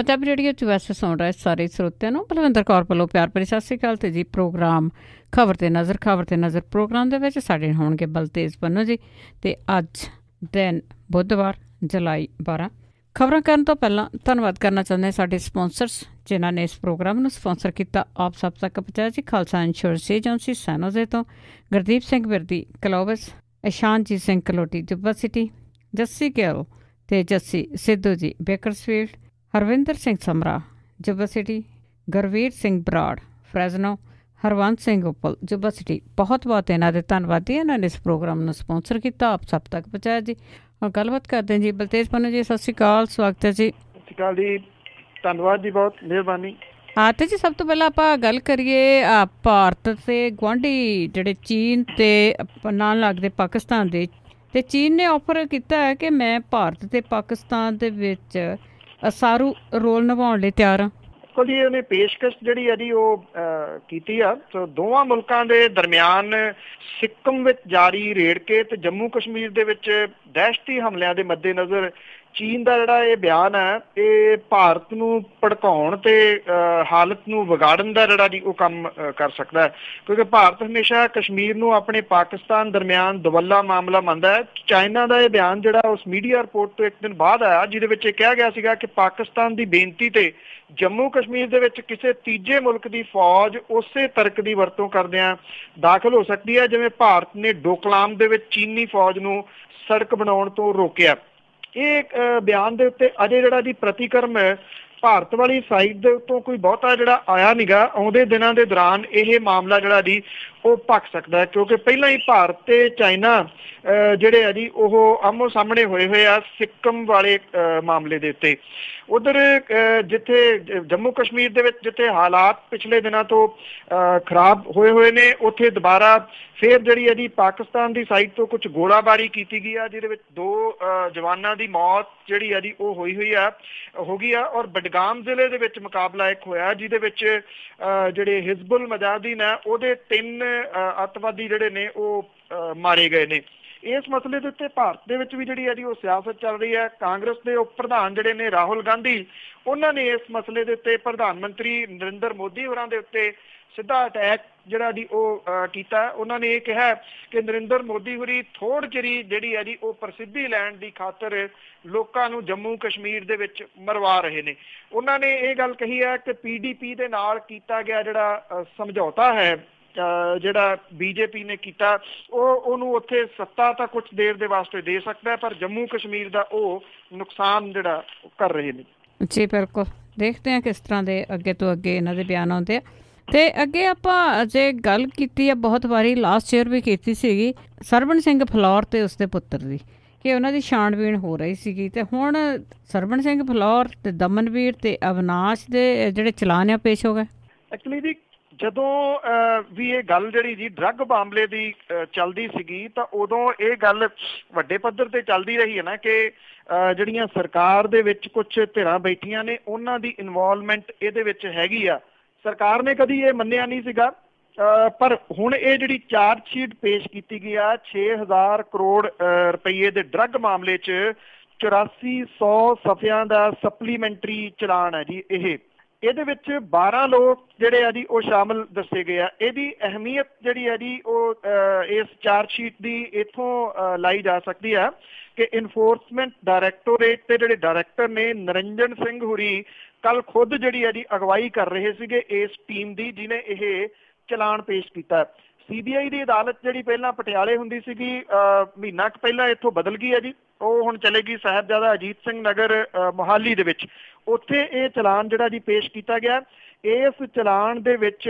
Punjabi radio 'ਚ ਵੈਸੇ ਸੁਣ ਰਹੇ ਸਾਰੇ ਸਰੋਤਿਆਂ ਨੂੰ ਬਲਵਿੰਦਰ ਕੌਰ ਵੱਲੋਂ ਪਿਆਰ ਭਰੀ ਸਤਿ ਸ਼੍ਰੀ ਅਕਾਲ। ਤੇ ਜੀ ਪ੍ਰੋਗਰਾਮ ਖਬਰ ਤੇ ਨਜ਼ਰ ਪ੍ਰੋਗਰਾਮ ਦੇ ਵਿੱਚ ਸਾਡੇ ਹੋਣਗੇ ਬਲਤੇਜ ਪੰਨੂ ਜੀ। ਤੇ ਅੱਜ ਦਿਨ ਬੁੱਧਵਾਰ ਜੁਲਾਈ 12। ਖਬਰਾਂ ਕਰਨ ਤੋਂ ਪਹਿਲਾਂ ਧੰਨਵਾਦ ਕਰਨਾ ਚਾਹੁੰਦੇ ਸਾਡੇ ਸਪੋਂਸਰਸ ਜਿਨ੍ਹਾਂ ਨੇ ਇਸ ਪ੍ਰੋਗਰਾਮ ਨੂੰ ਸਪੋਂਸਰ ਕੀਤਾ। ਆਪ ਸਭ ਤੱਕ ਪਹੁੰਚਾਇਆ ਜੀ ਖਾਲਸਾ ਇੰਸ਼ੋਰੈਂਸ ਏਜੰਸੀ ਸੈਨੋਜ਼ੇ ਤੋਂ, ਗੁਰਦੀਪ ਸਿੰਘ ਵਿਰਦੀ ਕਲੋਵਸ, ਇਸ਼ਾਨਜੀਤ ਸਿੰਘ ਕਲੋਟੀ ਜੁੱਬਾ ਸਿਟੀ, ਜੱਸੀ ਗਿੱਲ ਤੇ ਜੱਸੀ ਸਿੱਧੂ ਜੀ ਬੇਕਰਸਫੀਲਡ, ਹਰਵਿੰਦਰ ਸਿੰਘ ਸਮਰਾ ਜੁੱਬਾ ਸਿਟੀ, ਗੁਰਵੀਰ ਸਿੰਘ ਬਰਾੜ ਫਰੈਜ਼ਨੋ, ਹਰਵੰਤ ਸਿੰਘ ਉਪਲ ਜੁੱਬਾ ਸਿਟੀ। ਬਹੁਤ ਬਹੁਤ ਇਹਨਾਂ ਦੇ ਧੰਨਵਾਦੀ ਇਹਨਾਂ ਨੇ ਇਸ ਪ੍ਰੋਗਰਾਮ ਨੂੰ ਸਪੋਂਸਰ ਕੀਤਾ, ਆਪ ਸਭ ਤੱਕ ਪਹੁੰਚਾਇਆ ਜੀ। ਹੁਣ ਗੱਲਬਾਤ ਕਰਦੇ ਜੀ ਬਲਤੇਜ ਪੰਨੂ ਜੀ, ਸਤਿ ਸ਼੍ਰੀ ਅਕਾਲ, ਸਵਾਗਤ ਹੈ ਜੀ। ਸਤਿ ਸ਼੍ਰੀ ਅਕਾਲ ਜੀ, ਧੰਨਵਾਦ ਜੀ, ਬਹੁਤ ਮਿਹਰਬਾਨੀ। ਹਾਂ ਤੇ ਜੀ ਸਭ ਤੋਂ ਪਹਿਲਾਂ ਆਪਾਂ ਗੱਲ ਕਰੀਏ ਭਾਰਤ ਅਤੇ ਗੁਆਂਢੀ ਜਿਹੜੇ ਚੀਨ ਅਤੇ ਨਾਲ ਲੱਗਦੇ ਪਾਕਿਸਤਾਨ ਦੇ। ਅਤੇ ਚੀਨ ਨੇ ਆਫਰ ਕੀਤਾ ਹੈ ਕਿ ਮੈਂ ਭਾਰਤ ਅਤੇ ਪਾਕਿਸਤਾਨ ਦੇ ਵਿੱਚ ਸਾਰੂ ਰੋਲ ਨਿਭਾਉਣ ਲਈ ਤਿਆਰ ਹਾਂ। ਦੇਖੋ ਜੀ, ਉਹਨੇ ਪੇਸ਼ਕਸ਼ ਜਿਹੜੀ ਹੈ ਜੀ ਉਹ ਕੀਤੀ ਆ। ਸੋ ਦੋਵਾਂ ਮੁਲਕਾਂ ਦੇ ਦਰਮਿਆਨ ਸਿੱਕਮ ਵਿੱਚ ਜਾਰੀ ਰੇੜਕੇ ਤੇ ਜੰਮੂ ਕਸ਼ਮੀਰ ਦੇ ਵਿੱਚ ਦਹਿਸ਼ਤੀ ਹਮਲਿਆਂ ਦੇ ਮੱਦੇਨਜ਼ਰ ਚੀਨ ਦਾ ਜਿਹੜਾ ਇਹ ਬਿਆਨ ਹੈ ਇਹ ਭਾਰਤ ਨੂੰ ਭੜਕਾਉਣ ਤੇ ਹਾਲਤ ਨੂੰ ਵਿਗਾੜਨ ਦਾ ਜਿਹੜਾ ਜੀ ਉਹ ਕੰਮ ਕਰ ਸਕਦਾ ਹੈ, ਕਿਉਂਕਿ ਭਾਰਤ ਹਮੇਸ਼ਾ ਕਸ਼ਮੀਰ ਨੂੰ ਆਪਣੇ ਪਾਕਿਸਤਾਨ ਦਰਮਿਆਨ ਦੁਵੱਲਾ ਮਾਮਲਾ ਮੰਨਦਾ ਹੈ। ਚਾਈਨਾ ਦਾ ਇਹ ਬਿਆਨ ਜਿਹੜਾ ਉਸ ਮੀਡੀਆ ਰਿਪੋਰਟ ਤੋਂ ਇੱਕ ਦਿਨ ਬਾਅਦ ਆਇਆ ਜਿਹਦੇ ਵਿੱਚ ਇਹ ਕਿਹਾ ਗਿਆ ਸੀਗਾ ਕਿ ਪਾਕਿਸਤਾਨ ਦੀ ਬੇਨਤੀ ਤੇ ਜੰਮੂ ਕਸ਼ਮੀਰ ਦੇ ਵਿੱਚ ਕਿਸੇ ਤੀਜੇ ਮੁਲਕ ਦੀ ਫੌਜ ਉਸੇ ਤਰਕ ਦੀ ਵਰਤੋਂ ਕਰਦਿਆਂ ਦਾਖਲ ਹੋ ਸਕਦੀ ਹੈ ਜਿਵੇਂ ਭਾਰਤ ਨੇ ਡੋਕਲਾਮ ਦੇ ਵਿੱਚ ਚੀਨੀ ਫੌਜ ਨੂੰ ਸੜਕ ਬਣਾਉਣ ਤੋਂ ਰੋਕਿਆ। ਇਹ ਬਿਆਨ ਦੇ ਉੱਤੇ ਅਜੇ ਜਿਹੜਾ ਜੀ ਪ੍ਰਤੀਕਰਮ ਭਾਰਤ ਵਾਲੀ ਸਾਈਡ ਦੇ ਉੱਤੋਂ ਕੋਈ ਬਹੁਤਾ ਜਿਹੜਾ ਆਇਆ ਨੀਗਾ। ਆਉਂਦੇ ਦਿਨਾਂ ਦੇ ਦੌਰਾਨ ਇਹ ਮਾਮਲਾ ਜਿਹੜਾ ਜੀ ਉਹ ਭਖ ਸਕਦਾ ਹੈ, ਕਿਉਂਕਿ ਪਹਿਲਾਂ ਹੀ ਭਾਰਤ ਤੇ ਚਾਈਨਾ ਜਿਹੜੇ ਆ ਜੀ ਉਹ ਆਮੋ ਸਾਹਮਣੇ ਹੋਏ ਆ ਸਿੱਕਮ ਵਾਲੇ ਮਾਮਲੇ ਦੇ ਉੱਤੇ। ਉਧਰ ਜਿੱਥੇ ਜੰਮੂ ਕਸ਼ਮੀਰ ਦੇ ਵਿੱਚ ਜਿੱਥੇ ਹਾਲਾਤ ਪਿਛਲੇ ਦਿਨਾਂ ਤੋਂ ਖਰਾਬ ਹੋਏ ਨੇ, ਉੱਥੇ ਦੁਬਾਰਾ ਫੇਰ ਜਿਹੜੀ ਹੈ ਜੀ ਪਾਕਿਸਤਾਨ ਦੀ ਸਾਈਡ ਤੋਂ ਕੁਝ ਗੋਲਾਬਾਰੀ ਕੀਤੀ ਗਈ ਆ ਜਿਹਦੇ ਵਿੱਚ 2 ਜਵਾਨਾਂ ਦੀ ਮੌਤ ਜਿਹੜੀ ਆ ਜੀ ਉਹ ਹੋ ਗਈ ਆ। ਔਰ ਬਡਗਾਮ ਜ਼ਿਲ੍ਹੇ ਦੇ ਵਿੱਚ ਮੁਕਾਬਲਾ ਇੱਕ ਹੋਇਆ ਜਿਹਦੇ ਵਿੱਚ ਜਿਹੜੇ ਹਿਜ਼ਬੁਲ ਮੁਜਾਹਿਦੀਨ ਹੈ ਉਹਦੇ 3 ਅੱਤਵਾਦੀ ਜਿਹੜੇ ਨੇ ਉਹ ਮਾਰੇ ਗਏ ਨੇ। ਇਸ ਮਸਲੇ ਦੇ ਉੱਤੇ ਭਾਰਤ ਦੇ ਵਿੱਚ ਵੀ ਜਿਹੜੀ ਹੈ ਜੀ ਉਹ ਸਿਆਸਤ ਚੱਲ ਰਹੀ ਹੈ। ਕਾਂਗਰਸ ਦੇ ਉਪ ਪ੍ਰਧਾਨ ਜਿਹੜੇ ਨੇ ਰਾਹੁਲ ਗਾਂਧੀ, ਉਹਨਾਂ ਨੇ ਇਸ ਮਸਲੇ ਦੇ ਉੱਤੇ ਪ੍ਰਧਾਨ ਮੰਤਰੀ ਨਰਿੰਦਰ ਮੋਦੀ ਹੋਰਾਂ ਦੇ ਉੱਤੇ ਸਿੱਧਾ ਅਟੈਕ ਜਿਹੜਾ ਜੀ ਉਹ ਕੀਤਾ। ਉਹਨਾਂ ਨੇ ਇਹ ਕਿਹਾ ਕਿ ਨਰਿੰਦਰ ਮੋਦੀ ਹੋਰੀ ਥੋੜ੍ਹ ਚਿਰੀ ਜਿਹੜੀ ਹੈ ਜੀ ਉਹ ਪ੍ਰਸਿੱਧੀ ਲੈਣ ਦੀ ਖਾਤਰ ਲੋਕਾਂ ਨੂੰ ਜੰਮੂ ਕਸ਼ਮੀਰ ਦੇ ਵਿੱਚ ਮਰਵਾ ਰਹੇ ਨੇ। ਉਹਨਾਂ ਨੇ ਇਹ ਗੱਲ ਕਹੀ ਹੈ ਕਿ PDP ਦੇ ਨਾਲ ਕੀਤਾ ਗਿਆ ਜਿਹੜਾ ਸਮਝੌਤਾ ਹੈ ਜਿਹੜਾ BJP ਨੇ ਕੀਤਾ ਉਹਨੂੰ ਉੱਥੇ ਸੱਤਾ ਤਾਂ ਕੁਛ ਦੇਰ ਦੇ ਵਾਸਤੇ ਦੇ ਸਕਦਾ ਪਰ ਜੰਮੂ ਕਸ਼ਮੀਰ ਦਾ ਉਹ ਨੁਕਸਾਨ ਜਿਹੜਾ ਕਰ ਰਹੇ ਨੇ। ਜੀ ਬਿਲਕੁਲ, ਦੇਖਦੇ ਹਾਂ ਕਿਸ ਤਰ੍ਹਾਂ ਦੇ ਅੱਗੇ ਤੋਂ ਅੱਗੇ ਇਹਨਾਂ ਦੇ ਬਿਆਨ ਆਉਂਦੇ ਆ। ਅਤੇ ਅੱਗੇ ਆਪਾਂ ਜੇ ਗੱਲ ਕੀਤੀ ਆ ਬਹੁਤ ਵਾਰੀ ਲਾਸਟ ਈਅਰ ਵੀ ਕੀਤੀ ਸੀਗੀ ਸਰਵਣ ਸਿੰਘ ਫਲੌਰ ਅਤੇ ਉਸਦੇ ਪੁੱਤਰ ਦੀ, ਕਿ ਉਹਨਾਂ ਦੀ ਛਾਣਬੀਣ ਹੋ ਰਹੀ ਸੀਗੀ। ਅਤੇ ਹੁਣ ਸਰਵਣ ਸਿੰਘ ਫਲੌਰ ਅਤੇ ਦਮਨਵੀਰ ਅਤੇ ਅਵਿਨਾਸ਼ ਦੇ ਜਿਹੜੇ ਚਲਾਨ ਆ ਪੇਸ਼ ਹੋ ਗਏ। ਐਕਚੁਅਲੀ ਜੀ ਜਦੋਂ ਵੀ ਇਹ ਗੱਲ ਜਿਹੜੀ ਜੀ ਡਰੱਗ ਮਾਮਲੇ ਦੀ ਚੱਲਦੀ ਸੀਗੀ ਤਾਂ ਉਦੋਂ ਇਹ ਗੱਲ ਵੱਡੇ ਪੱਧਰ ਤੇ ਚੱਲਦੀ ਰਹੀ ਹੈ ਨਾ ਕਿ ਜਿਹੜੀਆਂ ਸਰਕਾਰ ਦੇ ਵਿੱਚ ਕੁਛ ਧਿਰਾਂ ਬੈਠੀਆਂ ਨੇ ਉਹਨਾਂ ਦੀ ਇਨਵੋਲਵਮੈਂਟ ਇਹਦੇ ਵਿੱਚ ਹੈਗੀ ਆ। ਸਰਕਾਰ ਨੇ ਕਦੀ ਇਹ ਮੰਨਿਆ ਨਹੀਂ ਸੀਗਾ ਪਰ ਹੁਣ ਇਹ ਜਿਹੜੀ ਚਾਰਜ ਸ਼ੀਟ ਪੇਸ਼ ਕੀਤੀ ਗਈ ਆ 6000 ਕਰੋੜ ਰੁਪਈਏ ਦੇ ਡਰੱਗ ਮਾਮਲੇ 'ਚ 8400 ਸਫ਼ਿਆਂ ਦਾ ਸਪਲੀਮੈਂਟਰੀ ਚਲਾਨ ਹੈ ਜੀ। ਇਹਦੇ ਵਿੱਚ 12 ਲੋਕ ਜਿਹੜੇ ਆ ਜੀ ਉਹ ਸ਼ਾਮਲ ਦੱਸੇ ਗਏ ਆ। ਇਹਦੀ ਅਹਿਮੀਅਤ ਜਿਹੜੀ ਹੈ ਜੀ ਉਹ ਇਸ ਚਾਰਜ ਸ਼ੀਟ ਦੀ ਇੱਥੋਂ ਲਾਈ ਜਾ ਸਕਦੀ ਆ ਕਿ ਇਨਫੋਰਸਮੈਂਟ ਡਾਇਰੈਕਟੋਰੇਟ ਦੇ ਜਿਹੜੇ ਡਾਇਰੈਕਟਰ ਨੇ ਨਰਿੰਜਨ ਸਿੰਘ ਹੁਰੀ ਕੱਲ ਖੁਦ ਜਿਹੜੀ ਹੈ ਜੀ ਅਗਵਾਈ ਕਰ ਰਹੇ ਸੀਗੇ ਇਸ ਟੀਮ ਦੀ ਜਿਹਨੇ ਇਹ ਚਲਾਨ ਪੇਸ਼ ਕੀਤਾ। CBI ਦੀ ਅਦਾਲਤ ਜਿਹੜੀ ਪਹਿਲਾਂ ਪਟਿਆਲੇ ਹੁੰਦੀ ਸੀਗੀ ਮਹੀਨਾ ਕੁ ਪਹਿਲਾਂ ਇੱਥੋਂ ਬਦਲ ਗਈ ਹੈ ਜੀ, ਉਹ ਹੁਣ ਚਲੇਗੀ ਸਾਹਿਬਜ਼ਾਦਾ ਅਜੀਤ ਸਿੰਘ ਨਗਰ ਮੋਹਾਲੀ ਦੇ ਵਿੱਚ। ਉੱਥੇ ਇਹ ਚਲਾਨ ਜਿਹੜਾ ਜੀ ਪੇਸ਼ ਕੀਤਾ ਗਿਆ। ਇਸ ਚਲਾਨ ਦੇ ਵਿੱਚ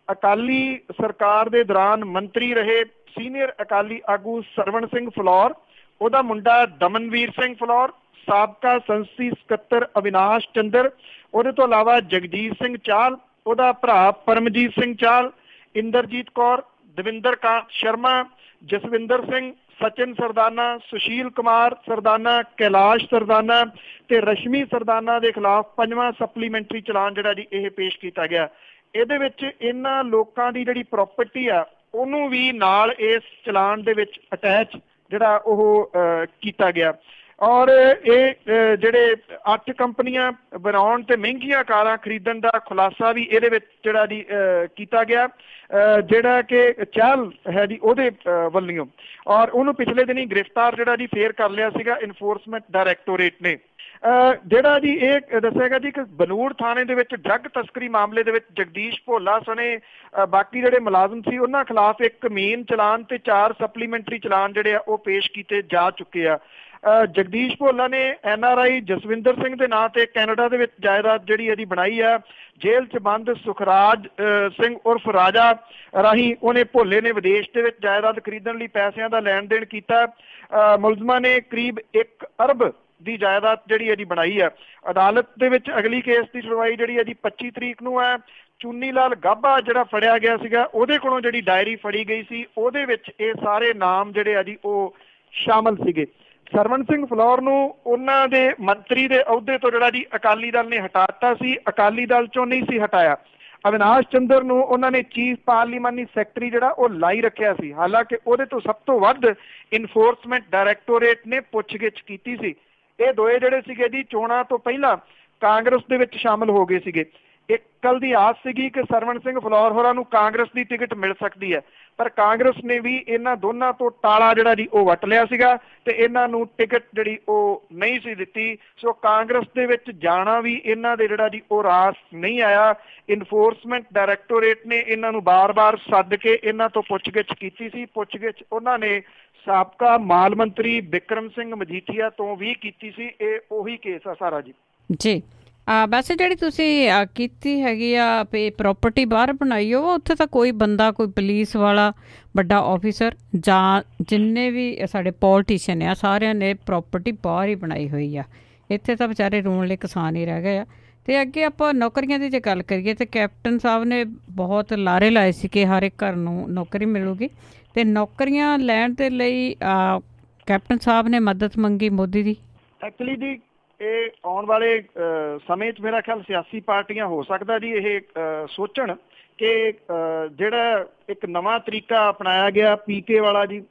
ਅਕਾਲੀ ਸਰਕਾਰ ਦੇ ਦੌਰਾਨ ਮੰਤਰੀ ਰਹੇ ਸੀਨੀਅਰ ਅਕਾਲੀ ਆਗੂ ਸਰਵਣ ਸਿੰਘ ਫਲੌਰ, ਉਹਦਾ ਮੁੰਡਾ ਦਮਨਵੀਰ ਸਿੰਘ ਫਲੌਰ, ਸਾਬਕਾ ਸੰਸਦੀ ਸਕੱਤਰ ਅਵਿਨਾਸ਼ ਚੰਦਰ, ਉਹਦੇ ਤੋਂ ਇਲਾਵਾ ਜਗਜੀਤ ਸਿੰਘ ਚਾਹਲ, ਉਹਦਾ ਭਰਾ ਪਰਮਜੀਤ ਸਿੰਘ ਚਾਹਲ, ਇੰਦਰਜੀਤ ਕੌਰ, ਦਵਿੰਦਰ ਕਾਂਤ ਸ਼ਰਮਾ, ਜਸਵਿੰਦਰ ਸਿੰਘ, ਸਚਿਨ ਸਰਦਾਨਾ, ਸੁਸ਼ੀਲ ਕੁਮਾਰ ਸਰਦਾਨਾ, ਕੈਲਾਸ਼ ਸਰਦਾਨਾ ਤੇ ਰਸ਼ਮੀ ਸਰਦਾਨਾ ਦੇ ਖਿਲਾਫ 5ਵਾਂ ਸਪਲੀਮੈਂਟਰੀ ਚਲਾਨ ਜਿਹੜਾ ਜੀ ਇਹ ਪੇਸ਼ ਕੀਤਾ ਗਿਆ। ਇਹਦੇ ਵਿੱਚ ਇਹਨਾਂ ਲੋਕਾਂ ਦੀ ਜਿਹੜੀ ਪ੍ਰੋਪਰਟੀ ਆ ਉਹਨੂੰ ਵੀ ਨਾਲ ਇਸ ਚਲਾਨ ਦੇ ਵਿੱਚ ਅਟੈਚ ਜਿਹੜਾ ਉਹ ਕੀਤਾ ਗਿਆ। ਔਰ ਇਹ ਜਿਹੜੇ 8 ਕੰਪਨੀਆਂ ਬਣਾਉਣ ਤੇ ਮਹਿੰਗੀਆਂ ਕਾਰਾਂ ਖਰੀਦਣ ਦਾ ਖੁਲਾਸਾ ਵੀ ਇਹਦੇ ਵਿੱਚ ਜਿਹੜਾ ਜੀ ਕੀਤਾ ਗਿਆ, ਜਿਹੜਾ ਕਿ ਚਹਿਲ ਹੈ ਜੀ ਉਹਦੇ ਵੱਲੋਂ, ਔਰ ਉਹਨੂੰ ਪਿਛਲੇ ਦਿਨੀ ਗ੍ਰਿਫਤਾਰ ਜਿਹੜਾ ਜੀ ਫੇਰ ਕਰ ਲਿਆ ਸੀਗਾ ਇਨਫੋਰਸਮੈਂਟ ਡਾਇਰੈਕਟੋਰੇਟ ਨੇ। ਜਿਹੜਾ ਜੀ ਇਹ ਦੱਸਿਆ ਗਿਆ ਜੀ ਕਿ ਬਨੂੜ ਥਾਣੇ ਦੇ ਵਿੱਚ ਡਰੱਗ ਤਸਕਰੀ ਮਾਮਲੇ ਦੇ ਵਿੱਚ ਜਗਦੀਸ਼ ਭੋਲਾ ਸਣੇ ਬਾਕੀ ਜਿਹੜੇ ਮੁਲਾਜ਼ਮ ਸੀ ਉਹਨਾਂ ਖਿਲਾਫ ਇੱਕ ਮੇਨ ਚਲਾਨ ਤੇ 4 ਸਪਲੀਮੈਂਟਰੀ ਚਲਾਨ ਜਿਹੜੇ ਆ ਉਹ ਪੇਸ਼ ਕੀਤੇ ਜਾ ਚੁੱਕੇ ਆ। ਜਗਦੀਸ਼ ਭੋਲਾ ਨੇ NRI ਜਸਵਿੰਦਰ ਸਿੰਘ ਦੇ ਨਾਂ ਤੇ ਕੈਨੇਡਾ ਦੇ ਵਿੱਚ ਜਾਇਦਾਦ ਜਿਹੜੀ ਇਹਦੀ ਬਣਾਈ ਆ। ਜੇਲ੍ਹ 'ਚ ਬੰਦ ਸੁਖਰਾਜ ਸਿੰਘ ਉਰਫ ਰਾਜਾ ਰਾਹੀਂ ਉਹਨੇ ਭੋਲੇ ਨੇ ਵਿਦੇਸ਼ ਦੇ ਵਿੱਚ ਜਾਇਦਾਦ ਖਰੀਦਣ ਲਈ ਪੈਸਿਆਂ ਦਾ ਲੈਣ ਦੇਣ ਕੀਤਾ। ਮੁਲਜ਼ਮਾਂ ਨੇ ਕਰੀਬ 1 ਅਰਬ ਦੀ ਜਾਇਦਾਦ ਜਿਹੜੀ ਇਹਦੀ ਬਣਾਈ ਆ। ਅਦਾਲਤ ਦੇ ਵਿੱਚ ਅਗਲੀ ਕੇਸ ਦੀ ਸੁਣਵਾਈ ਜਿਹੜੀ ਇਹਦੀ 25 ਤਰੀਕ ਨੂੰ ਹੈ। ਚੁੰਨੀ ਲਾਲ ਗਾਭਾ ਜਿਹੜਾ ਫੜਿਆ ਗਿਆ ਸੀਗਾ ਉਹਦੇ ਕੋਲੋਂ ਜਿਹੜੀ ਡਾਇਰੀ ਫੜੀ ਗਈ ਸੀ ਉਹਦੇ ਵਿੱਚ ਇਹ ਸਾਰੇ ਨਾਮ ਜਿਹੜੇ ਆ ਜੀ ਉਹ ਸ਼ਾਮਲ ਸੀਗੇ। ਸਰਵਣ ਸਿੰਘ ਫਲੌਰ ਨੂੰ ਉਹਨਾਂ ਦੇ ਮੰਤਰੀ ਦੇ ਅਹੁਦੇ ਤੋਂ ਜਿਹੜਾ ਜੀ ਅਕਾਲੀ ਦਲ ਨੇ ਹਟਾ ਦਿੱਤਾ ਸੀ, ਅਕਾਲੀ ਦਲ ਚੋਂ ਨਹੀਂ ਸੀ ਹਟਾਇਆ। ਅਵਿਨਾਸ਼ ਚੰਦਰ ਨੂੰ ਉਹਨਾਂ ਨੇ ਚੀਫ ਪਾਰਲੀਮਾਨੀ ਸੈਕਟਰੀ ਜਿਹੜਾ ਉਹ ਲਾਈ ਰੱਖਿਆ ਸੀ, ਹਾਲਾਂਕਿ ਉਹਦੇ ਤੋਂ ਸਭ ਤੋਂ ਵੱਧ ਇਨਫੋਰਸਮੈਂਟ ਡਾਇਰੈਕਟੋਰੇਟ ਨੇ ਪੁੱਛਗਿੱਛ ਕੀਤੀ ਸੀ। ਇਹ ਦੋਏ ਜਿਹੜੇ ਸੀਗੇ ਜੀ ਚੋਣਾਂ ਤੋਂ ਪਹਿਲਾਂ ਕਾਂਗਰਸ ਦੇ ਵਿੱਚ ਸ਼ਾਮਲ ਹੋ ਗਏ ਸੀਗੇ। ਇੱਕ ਗੱਲ ਦੀ ਆਸ ਸੀਗੀ ਕਿ ਸਰਵਣ ਸਿੰਘ ਫਲੌਰ ਹੋਰਾਂ ਨੂੰ ਕਾਂਗਰਸ ਦੀ ਟਿਕਟ ਮਿਲ ਸਕਦੀ ਹੈ, ਪਰ ਕਾਂਗਰਸ ਨੇ ਵੀ ਇਹਨਾਂ ਦੋਨਾਂ ਤੋਂ ਤਾਲਾ ਜਿਹੜਾ ਜੀ ਉਹ ਵੱਟ ਲਿਆ ਸੀਗਾ ਤੇ ਇਹਨਾਂ ਨੂੰ ਟਿਕਟ ਜਿਹੜੀ ਉਹ ਨਹੀਂ ਸੀ ਦਿੱਤੀ। ਸੋ ਕਾਂਗਰਸ ਦੇ ਵਿੱਚ ਜਾਣਾ ਵੀ ਇਹਨਾਂ ਦੇ ਜਿਹੜਾ ਜੀ ਉਹ ਰਾਸ ਨਹੀਂ ਆਇਆ। ਇਨਫੋਰਸਮੈਂਟ ਡਾਇਰੈਕਟੋਰੇਟ ਨੇ ਇਹਨਾਂ ਨੂੰ ਬਾਰ-ਬਾਰ ਸੱਦ ਕੇ ਇਹਨਾਂ ਤੋਂ ਪੁੱਛਗਿੱਛ ਕੀਤੀ ਸੀ। ਪੁੱਛਗਿੱਛ ਉਹਨਾਂ ਨੇ ਸਾਬਕਾ ਮਾਲ ਮੰਤਰੀ ਬਿਕਰਮ ਸਿੰਘ ਮਜੀਠੀਆ ਤੋਂ ਵੀ ਕੀਤੀ ਸੀ। ਇਹ ਉਹੀ ਕੇਸ ਆ ਸਾਰਾ ਜੀ। ਜੀ ਵੈਸੇ ਜਿਹੜੀ ਤੁਸੀਂ ਕੀਤੀ ਹੈਗੀ ਆ ਪ੍ਰੋਪਰਟੀ ਬਾਹਰ ਬਣਾਈ ਹੋ, ਉੱਥੇ ਤਾਂ ਕੋਈ ਬੰਦਾ, ਕੋਈ ਪੁਲਿਸ ਵਾਲਾ ਵੱਡਾ ਆਫਿਸਰ ਜਾਂ ਜਿੰਨੇ ਵੀ ਸਾਡੇ ਪੋਲੀਟੀਸ਼ੀਅਨ ਆ ਸਾਰਿਆਂ ਨੇ ਪ੍ਰੋਪਰਟੀ ਬਾਹਰ ਹੀ ਬਣਾਈ ਹੋਈ ਆ। ਇੱਥੇ ਤਾਂ ਵਿਚਾਰੇ ਰੋਣ ਲਈ ਕਿਸਾਨ ਹੀ ਰਹਿ ਗਏ ਆ। ਅਤੇ ਅੱਗੇ ਆਪਾਂ ਨੌਕਰੀਆਂ ਦੀ ਜੇ ਗੱਲ ਕਰੀਏ ਤਾਂ ਕੈਪਟਨ ਸਾਹਿਬ ਨੇ ਬਹੁਤ ਲਾਰੇ ਲਾਏ ਸੀ ਕਿ ਹਰ ਇੱਕ ਘਰ ਨੂੰ ਨੌਕਰੀ ਮਿਲੂਗੀ, ਅਤੇ ਨੌਕਰੀਆਂ ਲੈਣ ਦੇ ਲਈ ਕੈਪਟਨ ਸਾਹਿਬ ਨੇ ਮਦਦ ਮੰਗੀ ਮੋਦੀ ਦੀ। ਐਕਚੁਅਲੀ ਜੀ ਇਹ ਆਉਣ ਵਾਲੇ ਸਮੇਂ 'ਚ ਮੇਰਾ ਖਿਆਲ ਸਿਆਸੀ ਪਾਰਟੀਆਂ ਹੋ ਸਕਦਾ ਜੀ ਇਹ ਸੋਚਣ ਕਿ ਜਿਹੜਾ ਇੱਕ ਨਵਾਂ ਤਰੀਕਾ ਅਪਣਾਇਆ ਗਿਆ PK ਵਾਲਾ ਜੀ,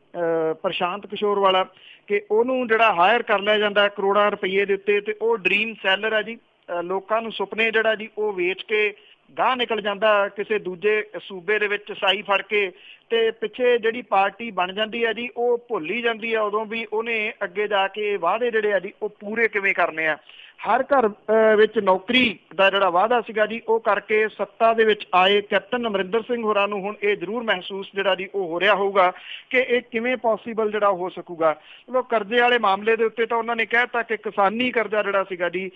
ਪ੍ਰਸ਼ਾਂਤ ਕਿਸ਼ੋਰ ਵਾਲਾ, ਕਿ ਉਹਨੂੰ ਜਿਹੜਾ ਹਾਇਰ ਕਰ ਲਿਆ ਜਾਂਦਾ ਕਰੋੜਾਂ ਰੁਪਈਏ ਦੇ ਉੱਤੇ, ਤੇ ਉਹ ਡਰੀਮ ਸੈਲਰ ਆ ਜੀ। ਲੋਕਾਂ ਨੂੰ ਸੁਪਨੇ ਜਿਹੜਾ ਜੀ ਉਹ ਵੇਚ ਕੇ ਗਾਹ ਨਿਕਲ ਜਾਂਦਾ ਕਿਸੇ ਦੂਜੇ ਸੂਬੇ ਦੇ ਵਿੱਚ ਸਾਈ ਫੜ ਕੇ, ਤੇ ਪਿੱਛੇ ਜਿਹੜੀ ਪਾਰਟੀ ਬਣ ਜਾਂਦੀ ਹੈ ਜੀ ਉਹ ਭੁੱਲ ਹੀ ਜਾਂਦੀ ਹੈ ਉਦੋਂ ਵੀ ਉਹਨੇ ਅੱਗੇ ਜਾ ਕੇ ਵਾਅਦੇ ਜਿਹੜੇ ਆ ਜੀ ਉਹ ਪੂਰੇ ਕਿਵੇਂ ਕਰਨੇ ਆ। ਹਰ ਘਰ ਵਿੱਚ ਨੌਕਰੀ ਦਾ ਜਿਹੜਾ ਵਾਅਦਾ ਸੀਗਾ ਜੀ ਉਹ ਕਰਕੇ ਸੱਤਾ ਦੇ ਵਿੱਚ ਆਏ ਕੈਪਟਨ ਅਮਰਿੰਦਰ ਸਿੰਘ ਹੋਰਾਂ ਨੂੰ ਹੁਣ ਇਹ ਜ਼ਰੂਰ ਮਹਿਸੂਸ ਜਿਹੜਾ ਜੀ ਉਹ ਹੋ ਰਿਹਾ ਹੋਊਗਾ ਕਿ ਇਹ ਕਿਵੇਂ ਪੋਸੀਬਲ ਜਿਹੜਾ ਹੋ ਸਕੂਗਾ। ਚਲੋ ਕਰਜ਼ੇ ਵਾਲੇ ਮਾਮਲੇ ਦੇ ਉੱਤੇ ਤਾਂ ਉਹਨਾਂ ਨੇ ਕਹਿ ਦਿੱਤਾ ਕਿ ਕਿਸਾਨੀ ਕਰਜ਼ਾ ਜਿਹੜਾ ਸੀਗਾ ਜੀ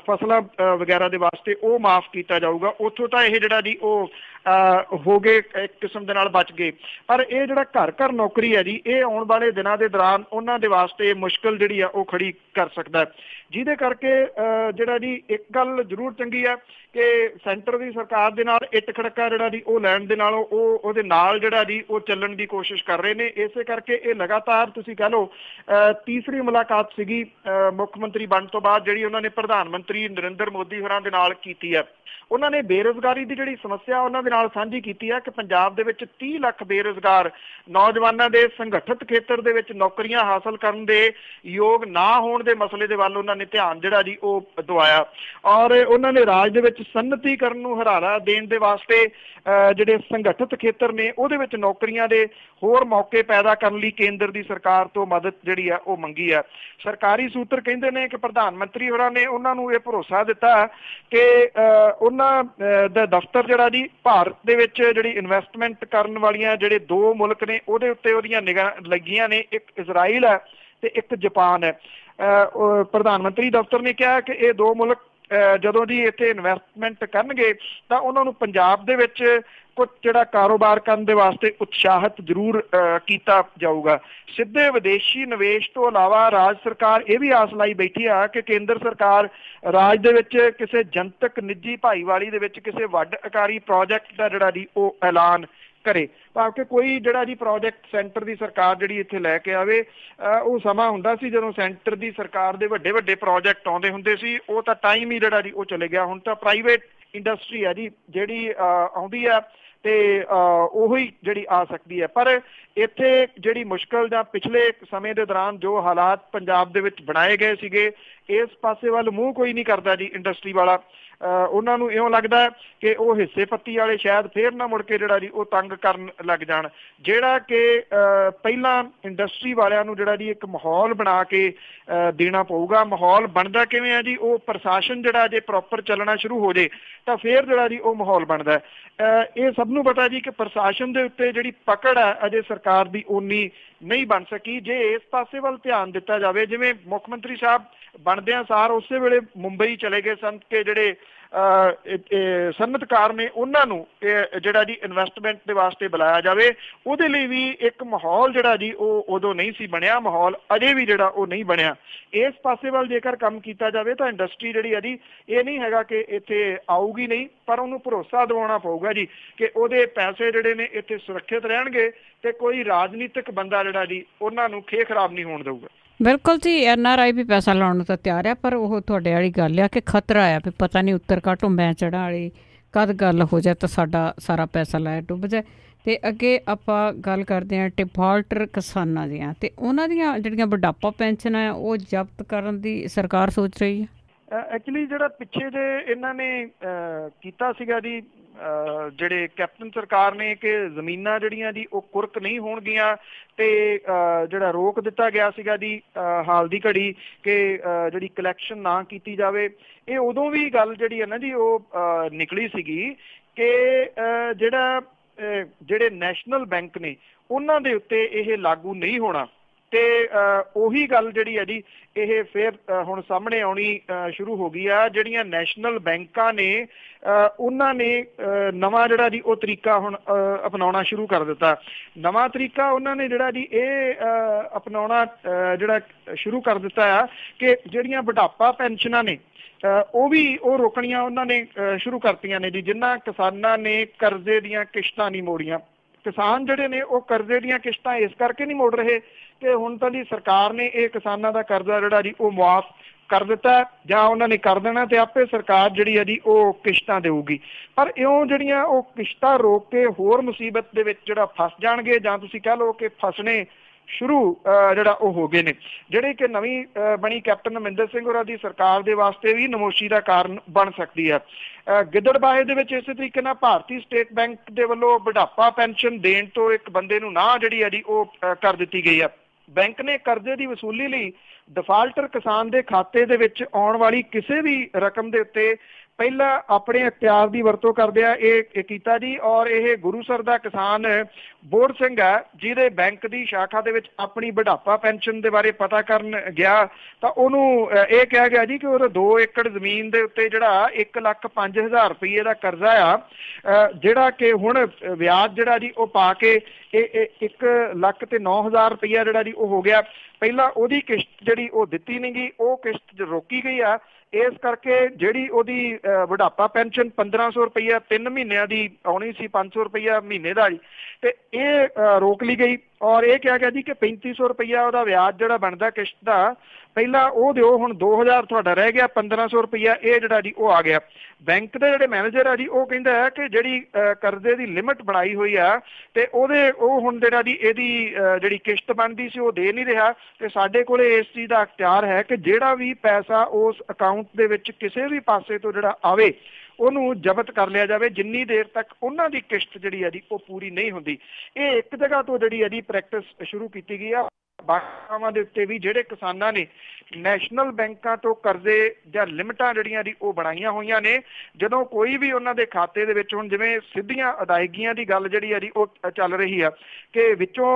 ਫਸਲਾਂ ਵਗੈਰਾ ਦੇ ਵਾਸਤੇ ਉਹ ਮਾਫ ਕੀਤਾ ਜਾਊਗਾ। ਉੱਥੋਂ ਤਾਂ ਇਹ ਜਿਹੜਾ ਜੀ ਉਹ ਹੋ ਗਏ ਇੱਕ ਕਿਸਮ ਦੇ ਨਾਲ ਬਚ ਗਏ। ਪਰ ਇਹ ਜਿਹੜਾ ਘਰ ਘਰ ਨੌਕਰੀ ਹੈ ਜੀ ਇਹ ਆਉਣ ਵਾਲੇ ਦਿਨਾਂ ਦੇ ਦੌਰਾਨ ਉਹਨਾਂ ਦੇ ਵਾਸਤੇ ਮੁਸ਼ਕਲ ਜਿਹੜੀ ਆ ਉਹ ਖੜੀ ਕਰ ਸਕਦਾ, ਜਿਹਦੇ ਕਰਕੇ ਜਿਹੜਾ ਜੀ ਇੱਕ ਗੱਲ ਜ਼ਰੂਰ ਚੰਗੀ ਆ ਕਿ ਸੈਂਟਰ ਦੀ ਸਰਕਾਰ ਦੇ ਨਾਲ ਇੱਟ ਖੜਕਾ ਜਿਹੜਾ ਜੀ ਉਹ ਲੈਣ ਦੇ ਨਾਲੋਂ ਉਹਦੇ ਨਾਲ ਜਿਹੜਾ ਜੀ ਉਹ ਚੱਲਣ ਦੀ ਕੋਸ਼ਿਸ਼ ਕਰ ਰਹੇ ਨੇ। ਇਸੇ ਕਰਕੇ ਇਹ ਲਗਾਤਾਰ ਤੁਸੀਂ ਕਹਿ ਲਓ ਤੀਸਰੀ ਮੁਲਾਕਾਤ ਸੀਗੀ ਮੁੱਖ ਮੰਤਰੀ ਬਣਨ ਤੋਂ ਬਾਅਦ ਜਿਹੜੀ ਉਹਨਾਂ ਨੇ ਪ੍ਰਧਾਨ ਮੰਤਰੀ ਨਰਿੰਦਰ ਮੋਦੀ ਹੋਰਾਂ ਦੇ ਨਾਲ ਕੀਤੀ ਹੈ। ਉਹਨਾਂ ਨੇ ਬੇਰੁਜ਼ਗਾਰੀ ਦੀ ਜਿਹੜੀ ਸਮੱਸਿਆ ਉਹਨਾਂ ਦੇ ਨਾਲ ਸਾਂਝੀ ਕੀਤੀ ਹੈ ਕਿ ਪੰਜਾਬ ਦੇ ਵਿੱਚ 30 ਲੱਖ ਬੇਰੁਜ਼ਗਾਰ ਨੌਜਵਾਨਾਂ ਦੇ ਸੰਗਠਿਤ ਖੇਤਰ ਦੇ ਵਿੱਚ ਨੌਕਰੀਆਂ ਹਾਸਲ ਕਰਨ ਦੇ ਯੋਗ ਨਾ ਹੋਣ ਦੇ ਮਸਲੇ ਦੇ ਵੱਲ ਉਹਨਾਂ ਨੇ ਧਿਆਨ ਜਿਹੜਾ ਜੀ ਉਹ ਦਵਾਇਆ, ਔਰ ਉਹਨਾਂ ਨੇ ਰਾਜ ਦੇ ਵਿੱਚ ਸਨਅਤੀਕਰਨ ਨੂੰ ਹੁਲਾਰਾ ਦੇਣ ਦੇ ਵਾਸਤੇ ਜਿਹੜੇ ਸੰਗਠਿਤ ਖੇਤਰ ਨੇ ਉਹਦੇ ਵਿੱਚ ਨੌਕਰੀਆਂ ਦੇ ਹੋਰ ਮੌਕੇ ਪੈਦਾ ਕਰਨ ਲਈ ਕੇਂਦਰ ਦੀ ਸਰਕਾਰ ਤੋਂ ਮਦਦ ਜਿਹੜੀ ਆ ਉਹ ਮੰਗੀ ਆ। ਸਰਕਾਰੀ ਸੂਤਰ ਕਹਿੰਦੇ ਨੇ ਕਿ ਪ੍ਰਧਾਨ ਮੰਤਰੀ ਹੋਰਾਂ ਨੇ ਉਹਨਾਂ ਨੂੰ ਇਹ ਭਰੋਸਾ ਦਿੱਤਾ ਕਿ ਉਹਨਾਂ ਦਾ ਦਫ਼ਤਰ ਜਿਹੜਾ ਜੀ ਭਾਰਤ ਦੇ ਵਿੱਚ ਜਿਹੜੀ ਇਨਵੈਸਟਮੈਂਟ ਕਰਨ ਵਾਲੀਆਂ ਜਿਹੜੇ 2 ਮੁਲਕ ਨੇ ਉਹਦੇ ਉੱਤੇ ਉਹਦੀਆਂ ਨਿਗਾਹ ਲੱਗੀਆਂ ਨੇ, ਇੱਕ ਇਜ਼ਰਾਈਲ ਹੈ ਤੇ ਇੱਕ ਜਾਪਾਨ ਹੈ। ਪ੍ਰਧਾਨ ਮੰਤਰੀ ਦਫ਼ਤਰ ਨੇ ਕਿਹਾ ਕਿ ਇਹ 2 ਮੁਲਕ ਜਦੋਂ ਜੀ ਇੱਥੇ ਇਨਵੈਸਟਮੈਂਟ ਕਰਨਗੇ ਤਾਂ ਉਹਨਾਂ ਨੂੰ ਪੰਜਾਬ ਦੇ ਵਿੱਚ ਕੁਝ ਜਿਹੜਾ ਕਾਰੋਬਾਰ ਕਰਨ ਦੇ ਵਾਸਤੇ ਉਤਸ਼ਾਹਿਤ ਜ਼ਰੂਰ ਕੀਤਾ ਜਾਊਗਾ। ਸਿੱਧੇ ਵਿਦੇਸ਼ੀ ਨਿਵੇਸ਼ ਤੋਂ ਇਲਾਵਾ ਰਾਜ ਸਰਕਾਰ ਇਹ ਵੀ ਆਸ ਲਾਈ ਬੈਠੀ ਆ ਕਿ ਕੇਂਦਰ ਸਰਕਾਰ ਰਾਜ ਦੇ ਵਿੱਚ ਕਿਸੇ ਜਨਤਕ ਨਿੱਜੀ ਭਾਈਵਾਲੀ ਦੇ ਵਿੱਚ ਕਿਸੇ ਵੱਡ ਆਕਾਰੀ ਪ੍ਰੋਜੈਕਟ ਦਾ ਜਿਹੜਾ ਜੀ ਉਹ ਐਲਾਨ ਕਰੇ, ਭਾਵ ਕਿ ਕੋਈ ਜਿਹੜਾ ਜੀ ਪ੍ਰੋਜੈਕਟ ਸੈਂਟਰ ਦੀ ਸਰਕਾਰ ਜਿਹੜੀ ਇੱਥੇ ਲੈ ਕੇ ਆਵੇ। ਉਹ ਸਮਾਂ ਹੁੰਦਾ ਸੀ ਜਦੋਂ ਸੈਂਟਰ ਦੀ ਸਰਕਾਰ ਦੇ ਵੱਡੇ ਵੱਡੇ ਪ੍ਰੋਜੈਕਟ ਆਉਂਦੇ ਹੁੰਦੇ ਸੀ, ਉਹ ਤਾਂ ਟਾਈਮ ਹੀ ਜਿਹੜਾ ਜੀ ਉਹ ਚਲੇ ਗਿਆ। ਹੁਣ ਤਾਂ ਪ੍ਰਾਈਵੇਟ ਇੰਡਸਟਰੀ ਆ ਜੀ ਜਿਹੜੀ ਆਉਂਦੀ ਆ ਤੇ ਉਹੀ ਜਿਹੜੀ ਆ ਸਕਦੀ ਹੈ। ਪਰ ਇੱਥੇ ਜਿਹੜੀ ਮੁਸ਼ਕਲ ਜਾਂ ਪਿਛਲੇ ਸਮੇਂ ਦੇ ਦੌਰਾਨ ਜੋ ਹਾਲਾਤ ਪੰਜਾਬ ਦੇ ਵਿੱਚ ਬਣਾਏ ਗਏ ਸੀਗੇ, ਇਸ ਪਾਸੇ ਵੱਲ ਮੂੰਹ ਕੋਈ ਨਹੀਂ ਕਰਦਾ ਜੀ ਇੰਡਸਟਰੀ ਵਾਲਾ। ਉਹਨਾਂ ਨੂੰ ਇਉਂ ਲੱਗਦਾ ਕਿ ਉਹ ਹਿੱਸੇ ਪੱਤੀ ਵਾਲੇ ਸ਼ਾਇਦ ਫੇਰ ਨਾ ਮੁੜ ਕੇ ਜਿਹੜਾ ਜੀ ਉਹ ਤੰਗ ਕਰਨ ਲੱਗ ਜਾਣ, ਜਿਹੜਾ ਕਿ ਪਹਿਲਾਂ ਇੰਡਸਟਰੀ ਵਾਲਿਆਂ ਨੂੰ ਜਿਹੜਾ ਜੀ ਇੱਕ ਮਾਹੌਲ ਬਣਾ ਕੇ ਦੇਣਾ ਪਊਗਾ। ਮਾਹੌਲ ਬਣਦਾ ਕਿਵੇਂ ਹੈ ਜੀ? ਉਹ ਪ੍ਰਸ਼ਾਸਨ ਜਿਹੜਾ ਜੇ ਪ੍ਰੋਪਰ ਚੱਲਣਾ ਸ਼ੁਰੂ ਹੋ ਜੇ ਤਾਂ ਫੇਰ ਜਿਹੜਾ ਜੀ ਉਹ ਮਾਹੌਲ ਬਣਦਾ। ਇਹ ਸਭ ਨੂੰ ਪਤਾ ਜੀ ਕਿ ਪ੍ਰਸ਼ਾਸਨ ਦੇ ਉੱਤੇ ਜਿਹੜੀ ਪਕੜ ਹੈ ਅਜੇ ਸਰਕਾਰ ਦੀ ਓਨੀ ਨਹੀਂ ਬਣ ਸਕੀ। ਜੇ ਇਸ ਪਾਸੇ ਵੱਲ ਧਿਆਨ ਦਿੱਤਾ ਜਾਵੇ, ਜਿਵੇਂ ਮੁੱਖ ਮੰਤਰੀ ਸਾਹਿਬ ਬਣਦਿਆਂ ਸਾਰ ਉਸੇ ਵੇਲੇ ਮੁੰਬਈ ਚਲੇ ਗਏ ਸਨ ਕਿ ਜਿਹੜੇ ਸਨਅਤਕਾਰ ਨੇ ਉਹਨਾਂ ਨੂੰ ਜਿਹੜਾ ਜੀ ਇਨਵੈਸਟਮੈਂਟ ਦੇ ਵਾਸਤੇ ਬੁਲਾਇਆ ਜਾਵੇ, ਉਹਦੇ ਲਈ ਵੀ ਇੱਕ ਮਾਹੌਲ ਜਿਹੜਾ ਜੀ ਉਹ ਉਦੋਂ ਨਹੀਂ ਸੀ ਬਣਿਆ। ਮਾਹੌਲ ਅਜੇ ਵੀ ਜਿਹੜਾ ਉਹ ਨਹੀਂ ਬਣਿਆ। ਇਸ ਪਾਸੇ ਵੱਲ ਜੇਕਰ ਕੰਮ ਕੀਤਾ ਜਾਵੇ ਤਾਂ ਇੰਡਸਟਰੀ ਜਿਹੜੀ ਹੈ ਜੀ, ਇਹ ਨਹੀਂ ਹੈਗਾ ਕਿ ਇੱਥੇ ਆਊਗੀ ਨਹੀਂ, ਪਰ ਉਹਨੂੰ ਭਰੋਸਾ ਦਿਵਾਉਣਾ ਪਊਗਾ ਜੀ ਕਿ ਉਹਦੇ ਪੈਸੇ ਜਿਹੜੇ ਨੇ ਇੱਥੇ ਸੁਰੱਖਿਅਤ ਰਹਿਣਗੇ ਤੇ ਕੋਈ ਰਾਜਨੀਤਿਕ ਬੰਦਾ ਜਿਹੜਾ ਜੀ ਉਹਨਾਂ ਨੂੰ ਖੇ ਖਰਾਬ ਨਹੀਂ ਹੋਣ ਦਊਗਾ। ਬਿਲਕੁਲ ਜੀ, NRI ਵੀ ਪੈਸਾ ਲਾਉਣ ਨੂੰ ਤਾਂ ਤਿਆਰ ਆ, ਪਰ ਉਹ ਤੁਹਾਡੇ ਵਾਲੀ ਗੱਲ ਆ ਕਿ ਖਤਰਾ ਆ ਵੀ ਪਤਾ ਨਹੀਂ ਉੱਤਰ ਘਾਟੋਂ ਮੈਂ ਚੜ੍ਹਨ ਵਾਲੀ ਕਦ ਗੱਲ ਹੋ ਜਾਏ ਤਾਂ ਸਾਡਾ ਸਾਰਾ ਪੈਸਾ ਲਾਇਆ ਡੁੱਬ ਜਾਏ। ਅਤੇ ਅੱਗੇ ਆਪਾਂ ਗੱਲ ਕਰਦੇ ਹਾਂ ਡਿਫਾਲਟਰ ਕਿਸਾਨਾਂ ਦੀਆਂ, ਅਤੇ ਉਹਨਾਂ ਦੀਆਂ ਜਿਹੜੀਆਂ ਬੁਢਾਪਾ ਪੈਨਸ਼ਨਾਂ ਆ ਉਹ ਜ਼ਬਤ ਕਰਨ ਦੀ ਸਰਕਾਰ ਸੋਚ ਰਹੀ ਹੈ। ਐਕਚੁਅਲੀ ਜਿਹੜਾ ਪਿੱਛੇ ਜੇ ਇਹਨਾਂ ਨੇ ਕੀਤਾ ਸੀਗਾ ਜੀ, ਜਿਹੜੇ ਕੈਪਟਨ ਸਰਕਾਰ ਨੇ, ਕਿ ਜ਼ਮੀਨਾਂ ਜਿਹੜੀਆਂ ਜੀ ਉਹ ਕੁਰਕ ਨਹੀਂ ਹੋਣਗੀਆਂ ਤੇ ਜਿਹੜਾ ਰੋਕ ਦਿੱਤਾ ਗਿਆ ਸੀਗਾ ਜੀ ਹਾਲ ਦੀ ਘੜੀ ਕਿ ਜਿਹੜੀ ਕਲੈਕਸ਼ਨ ਨਾ ਕੀਤੀ ਜਾਵੇ, ਇਹ ਉਦੋਂ ਵੀ ਗੱਲ ਜਿਹੜੀ ਹੈ ਨਾ ਜੀ ਉਹ ਨਿਕਲੀ ਸੀਗੀ ਕਿ ਜਿਹੜੇ ਨੈਸ਼ਨਲ ਬੈਂਕ ਨੇ ਉਹਨਾਂ ਦੇ ਉੱਤੇ ਇਹ ਲਾਗੂ ਨਹੀਂ ਹੋਣਾ। ਤੇ ਉਹੀ ਗੱਲ ਜਿਹੜੀ ਹੈ ਜੀ ਇਹ ਫਿਰ ਹੁਣ ਸਾਹਮਣੇ ਆਉਣੀ ਸ਼ੁਰੂ ਹੋ ਗਈ ਆ। ਜਿਹੜੀਆਂ ਨੈਸ਼ਨਲ ਬੈਂਕਾਂ ਨੇ ਉਹਨਾਂ ਨੇ ਨਵਾਂ ਜਿਹੜਾ ਜੀ ਉਹ ਤਰੀਕਾ ਹੁਣ ਅਪਣਾਉਣਾ ਸ਼ੁਰੂ ਕਰ ਦਿੱਤਾ। ਨਵਾਂ ਤਰੀਕਾ ਉਹਨਾਂ ਨੇ ਜਿਹੜਾ ਜੀ ਇਹ ਅਪਣਾਉਣਾ ਜਿਹੜਾ ਸ਼ੁਰੂ ਕਰ ਦਿੱਤਾ ਆ ਕਿ ਜਿਹੜੀਆਂ ਬੁਢਾਪਾ ਪੈਨਸ਼ਨਾਂ ਨੇ ਉਹ ਰੋਕਣੀਆਂ ਉਹਨਾਂ ਨੇ ਸ਼ੁਰੂ ਕਰਤੀਆਂ ਨੇ ਜੀ। ਜਿਨ੍ਹਾਂ ਕਿਸਾਨਾਂ ਨੇ ਕਰਜ਼ੇ ਦੀਆਂ ਕਿਸ਼ਤਾਂ ਨਹੀਂ ਮੋੜੀਆਂ, ਕਿਸਾਨ ਜਿਹੜੇ ਨੇ ਉਹ ਕਰਜ਼ੇ ਦੀਆਂ ਕਿਸ਼ਤਾਂ ਇਸ ਕਰਕੇ ਨਹੀਂ ਮੋੜ ਰਹੇ ਕਿ ਹੁਣ ਤਾਂ ਜੀ ਸਰਕਾਰ ਨੇ ਇਹ ਕਿਸਾਨਾਂ ਦਾ ਕਰਜ਼ਾ ਜਿਹੜਾ ਜੀ ਉਹ ਮੁਆਫ ਕਰ ਦਿੱਤਾ ਜਾਂ ਉਹਨਾਂ ਨੇ ਕਰ ਦੇਣਾ ਤੇ ਆਪੇ ਸਰਕਾਰ ਜਿਹੜੀ ਹੈ ਜੀ ਉਹ ਕਿਸ਼ਤਾਂ ਦੇਊਗੀ। ਪਰ ਇਉਂ ਜਿਹੜੀਆਂ ਉਹ ਕਿਸ਼ਤਾਂ ਰੋਕ ਕੇ ਹੋਰ ਮੁਸੀਬਤ ਦੇ ਵਿੱਚ ਜਿਹੜਾ ਫਸ ਜਾਣਗੇ, ਜਾਂ ਤੁਸੀਂ ਕਹਿ ਲਓ ਕਿ ਫਸਣੇ ਸ਼ੁਰੂ ਜਿਹੜਾ ਉਹ ਹੋ ਗਏ ਨੇ, ਜਿਹੜੇ ਕਿ ਨਵੀਂ ਬਣੀ ਕੈਪਟਨ ਅਮਰਿੰਦਰ ਸਿੰਘ ਹੋਰਾਂ ਦੀ ਸਰਕਾਰ ਦੇ ਵਾਸਤੇ ਵੀ ਨਮੋਸ਼ੀ ਦਾ ਕਾਰਨ ਬਣ ਸਕਦੀ ਹੈ। ਗਿੱਦੜਬਾਹੇ ਦੇ ਵਿੱਚ ਇਸੇ ਤਰੀਕੇ ਨਾਲ ਭਾਰਤੀ ਸਟੇਟ ਬੈਂਕ ਦੇ ਵੱਲੋਂ ਬੁਢਾਪਾ ਪੈਨਸ਼ਨ ਦੇਣ ਤੋਂ ਇੱਕ ਬੰਦੇ ਨੂੰ ਨਾਂਹ ਜਿਹੜੀ ਹੈ ਜੀ ਉਹ ਕਰ ਦਿੱਤੀ ਗਈ ਹੈ। ਬੈਂਕ ਨੇ ਕਰਜ਼ੇ ਦੀ ਵਸੂਲੀ ਲਈ ਡਿਫਾਲਟਰ ਕਿਸਾਨ ਦੇ ਖਾਤੇ ਦੇ ਵਿੱਚ ਆਉਣ ਵਾਲੀ ਕਿਸੇ ਵੀ ਰਕਮ ਦੇ ਉੱਤੇ ਪਹਿਲਾਂ ਆਪਣੇ ਅਖਤਿਆਰ ਦੀ ਵਰਤੋਂ ਕਰਦਿਆਂ ਇਹ ਕੀਤਾ ਜੀ। ਔਰ ਇਹ ਗੁਰੂਸਰ ਦਾ ਕਿਸਾਨ ਬੋੜ ਸਿੰਘ ਹੈ, ਜਿਹਦੇ ਬੈਂਕ ਦੀ ਸ਼ਾਖਾ ਦੇ ਵਿੱਚ ਆਪਣੀ ਬੁਢਾਪਾ ਪੈਨਸ਼ਨ ਦੇ ਬਾਰੇ ਪਤਾ ਕਰਨ ਗਿਆ ਤਾਂ ਉਹਨੂੰ ਇਹ ਕਿਹਾ ਗਿਆ ਜੀ ਕਿ ਉਹਦਾ 2 ਏਕੜ ਜ਼ਮੀਨ ਦੇ ਉੱਤੇ ਜਿਹੜਾ 1,05,000 ਰੁਪਏ ਦਾ ਕਰਜ਼ਾ ਆ, ਜਿਹੜਾ ਕਿ ਹੁਣ ਵਿਆਜ ਜਿਹੜਾ ਜੀ ਉਹ ਪਾ ਕੇ ਇਹ 1,09,000 ਰੁਪਇਆ ਜਿਹੜਾ ਜੀ ਉਹ ਹੋ ਗਿਆ। ਪਹਿਲਾਂ ਉਹਦੀ ਕਿਸ਼ਤ ਜਿਹੜੀ ਉਹ ਦਿੱਤੀ ਨਹੀਂ ਗਈ, ਉਹ ਕਿਸ਼ਤ ਰੋਕੀ ਗਈ ਆ। ਇਸ ਕਰਕੇ ਜਿਹੜੀ ਉਹਦੀ ਬੁਢਾਪਾ ਪੈਨਸ਼ਨ 1,500 ਰੁਪਈਆ 3 ਮਹੀਨਿਆਂ ਦੀ ਆਉਣੀ ਸੀ, 500 ਰੁਪਈਆ ਮਹੀਨੇ ਦਾ, ਤੇ ਇਹ ਰੋਕ ਲਈ ਗਈ। ਔਰ ਇਹ ਕਿਹਾ ਗਿਆ ਜੀ ਕਿ 3,500 ਰੁਪਈਆ ਉਹਦਾ ਵਿਆਜ ਜਿਹੜਾ ਬਣਦਾ ਕਿਸ਼ਤ ਦਾ ਪਹਿਲਾਂ ਉਹ ਦਿਓ, ਹੁਣ 2,000 ਤੁਹਾਡਾ ਰਹਿ ਗਿਆ, 1,500 ਰੁਪਈਆ ਇਹ ਜਿਹੜਾ ਜੀ ਉਹ ਆ ਗਿਆ। ਬੈਂਕ ਦੇ ਜਿਹੜੇ ਮੈਨੇਜਰ ਆ ਜੀ ਉਹ ਕਹਿੰਦਾ ਹੈ ਕਿ ਜਿਹੜੀ ਕਰਜ਼ੇ ਦੀ ਲਿਮਿਟ ਬਣਾਈ ਹੋਈ ਆ ਤੇ ਉਹ ਹੁਣ ਜਿਹੜਾ ਜੀ ਇਹਦੀ ਜਿਹੜੀ ਕਿਸ਼ਤ ਬਣਦੀ ਸੀ ਉਹ ਦੇ ਨਹੀਂ ਰਿਹਾ, ਤੇ ਸਾਡੇ ਕੋਲੇ ਇਸ ਚੀਜ਼ ਦਾ ਅਖਤਿਆਰ ਹੈ ਕਿ ਜਿਹੜਾ ਵੀ ਪੈਸਾ ਉਸ ਅਕਾਊਂਟ ਦੇ ਵਿੱਚ ਕਿਸੇ ਵੀ ਪਾਸੇ ਤੋਂ ਜਿਹੜਾ ਆਵੇ ਉਹਨੂੰ ਜ਼ਬਤ ਕਰ ਲਿਆ ਜਾਵੇ, ਜਿੰਨੀ ਦੇਰ ਤੱਕ ਉਹਨਾਂ ਦੀ ਕਿਸ਼ਤ ਜਿਹੜੀ ਹੈ ਜੀ ਉਹ ਪੂਰੀ ਨਹੀਂ ਹੁੰਦੀ। ਇਹ ਇੱਕ ਜਗ੍ਹਾ ਤੋਂ ਜਿਹੜੀ ਹੈ ਜੀ ਪ੍ਰੈਕਟਿਸ ਸ਼ੁਰੂ ਕੀਤੀ ਗਈ ਆ। ਬਾਕੀ ਦੇ ਉੱਤੇ ਵੀ ਜਿਹੜੇ ਕਿਸਾਨਾਂ ਨੇ ਨੈਸ਼ਨਲ ਬੈਂਕਾਂ ਤੋਂ ਕਰਜ਼ੇ ਜਾਂ ਲਿਮਟਾਂ ਜਿਹੜੀਆਂ ਦੀ ਉਹ ਬਣਾਈਆਂ ਹੋਈਆਂ ਨੇ, ਜਦੋਂ ਕੋਈ ਵੀ ਉਹਨਾਂ ਦੇ ਖਾਤੇ ਦੇ ਵਿੱਚ, ਹੁਣ ਜਿਵੇਂ ਸਿੱਧੀਆਂ ਅਦਾਇਗੀਆਂ ਦੀ ਗੱਲ ਜਿਹੜੀ ਹੈ ਜੀ ਉਹ ਚੱਲ ਰਹੀ ਆ ਕਿ ਵਿੱਚੋਂ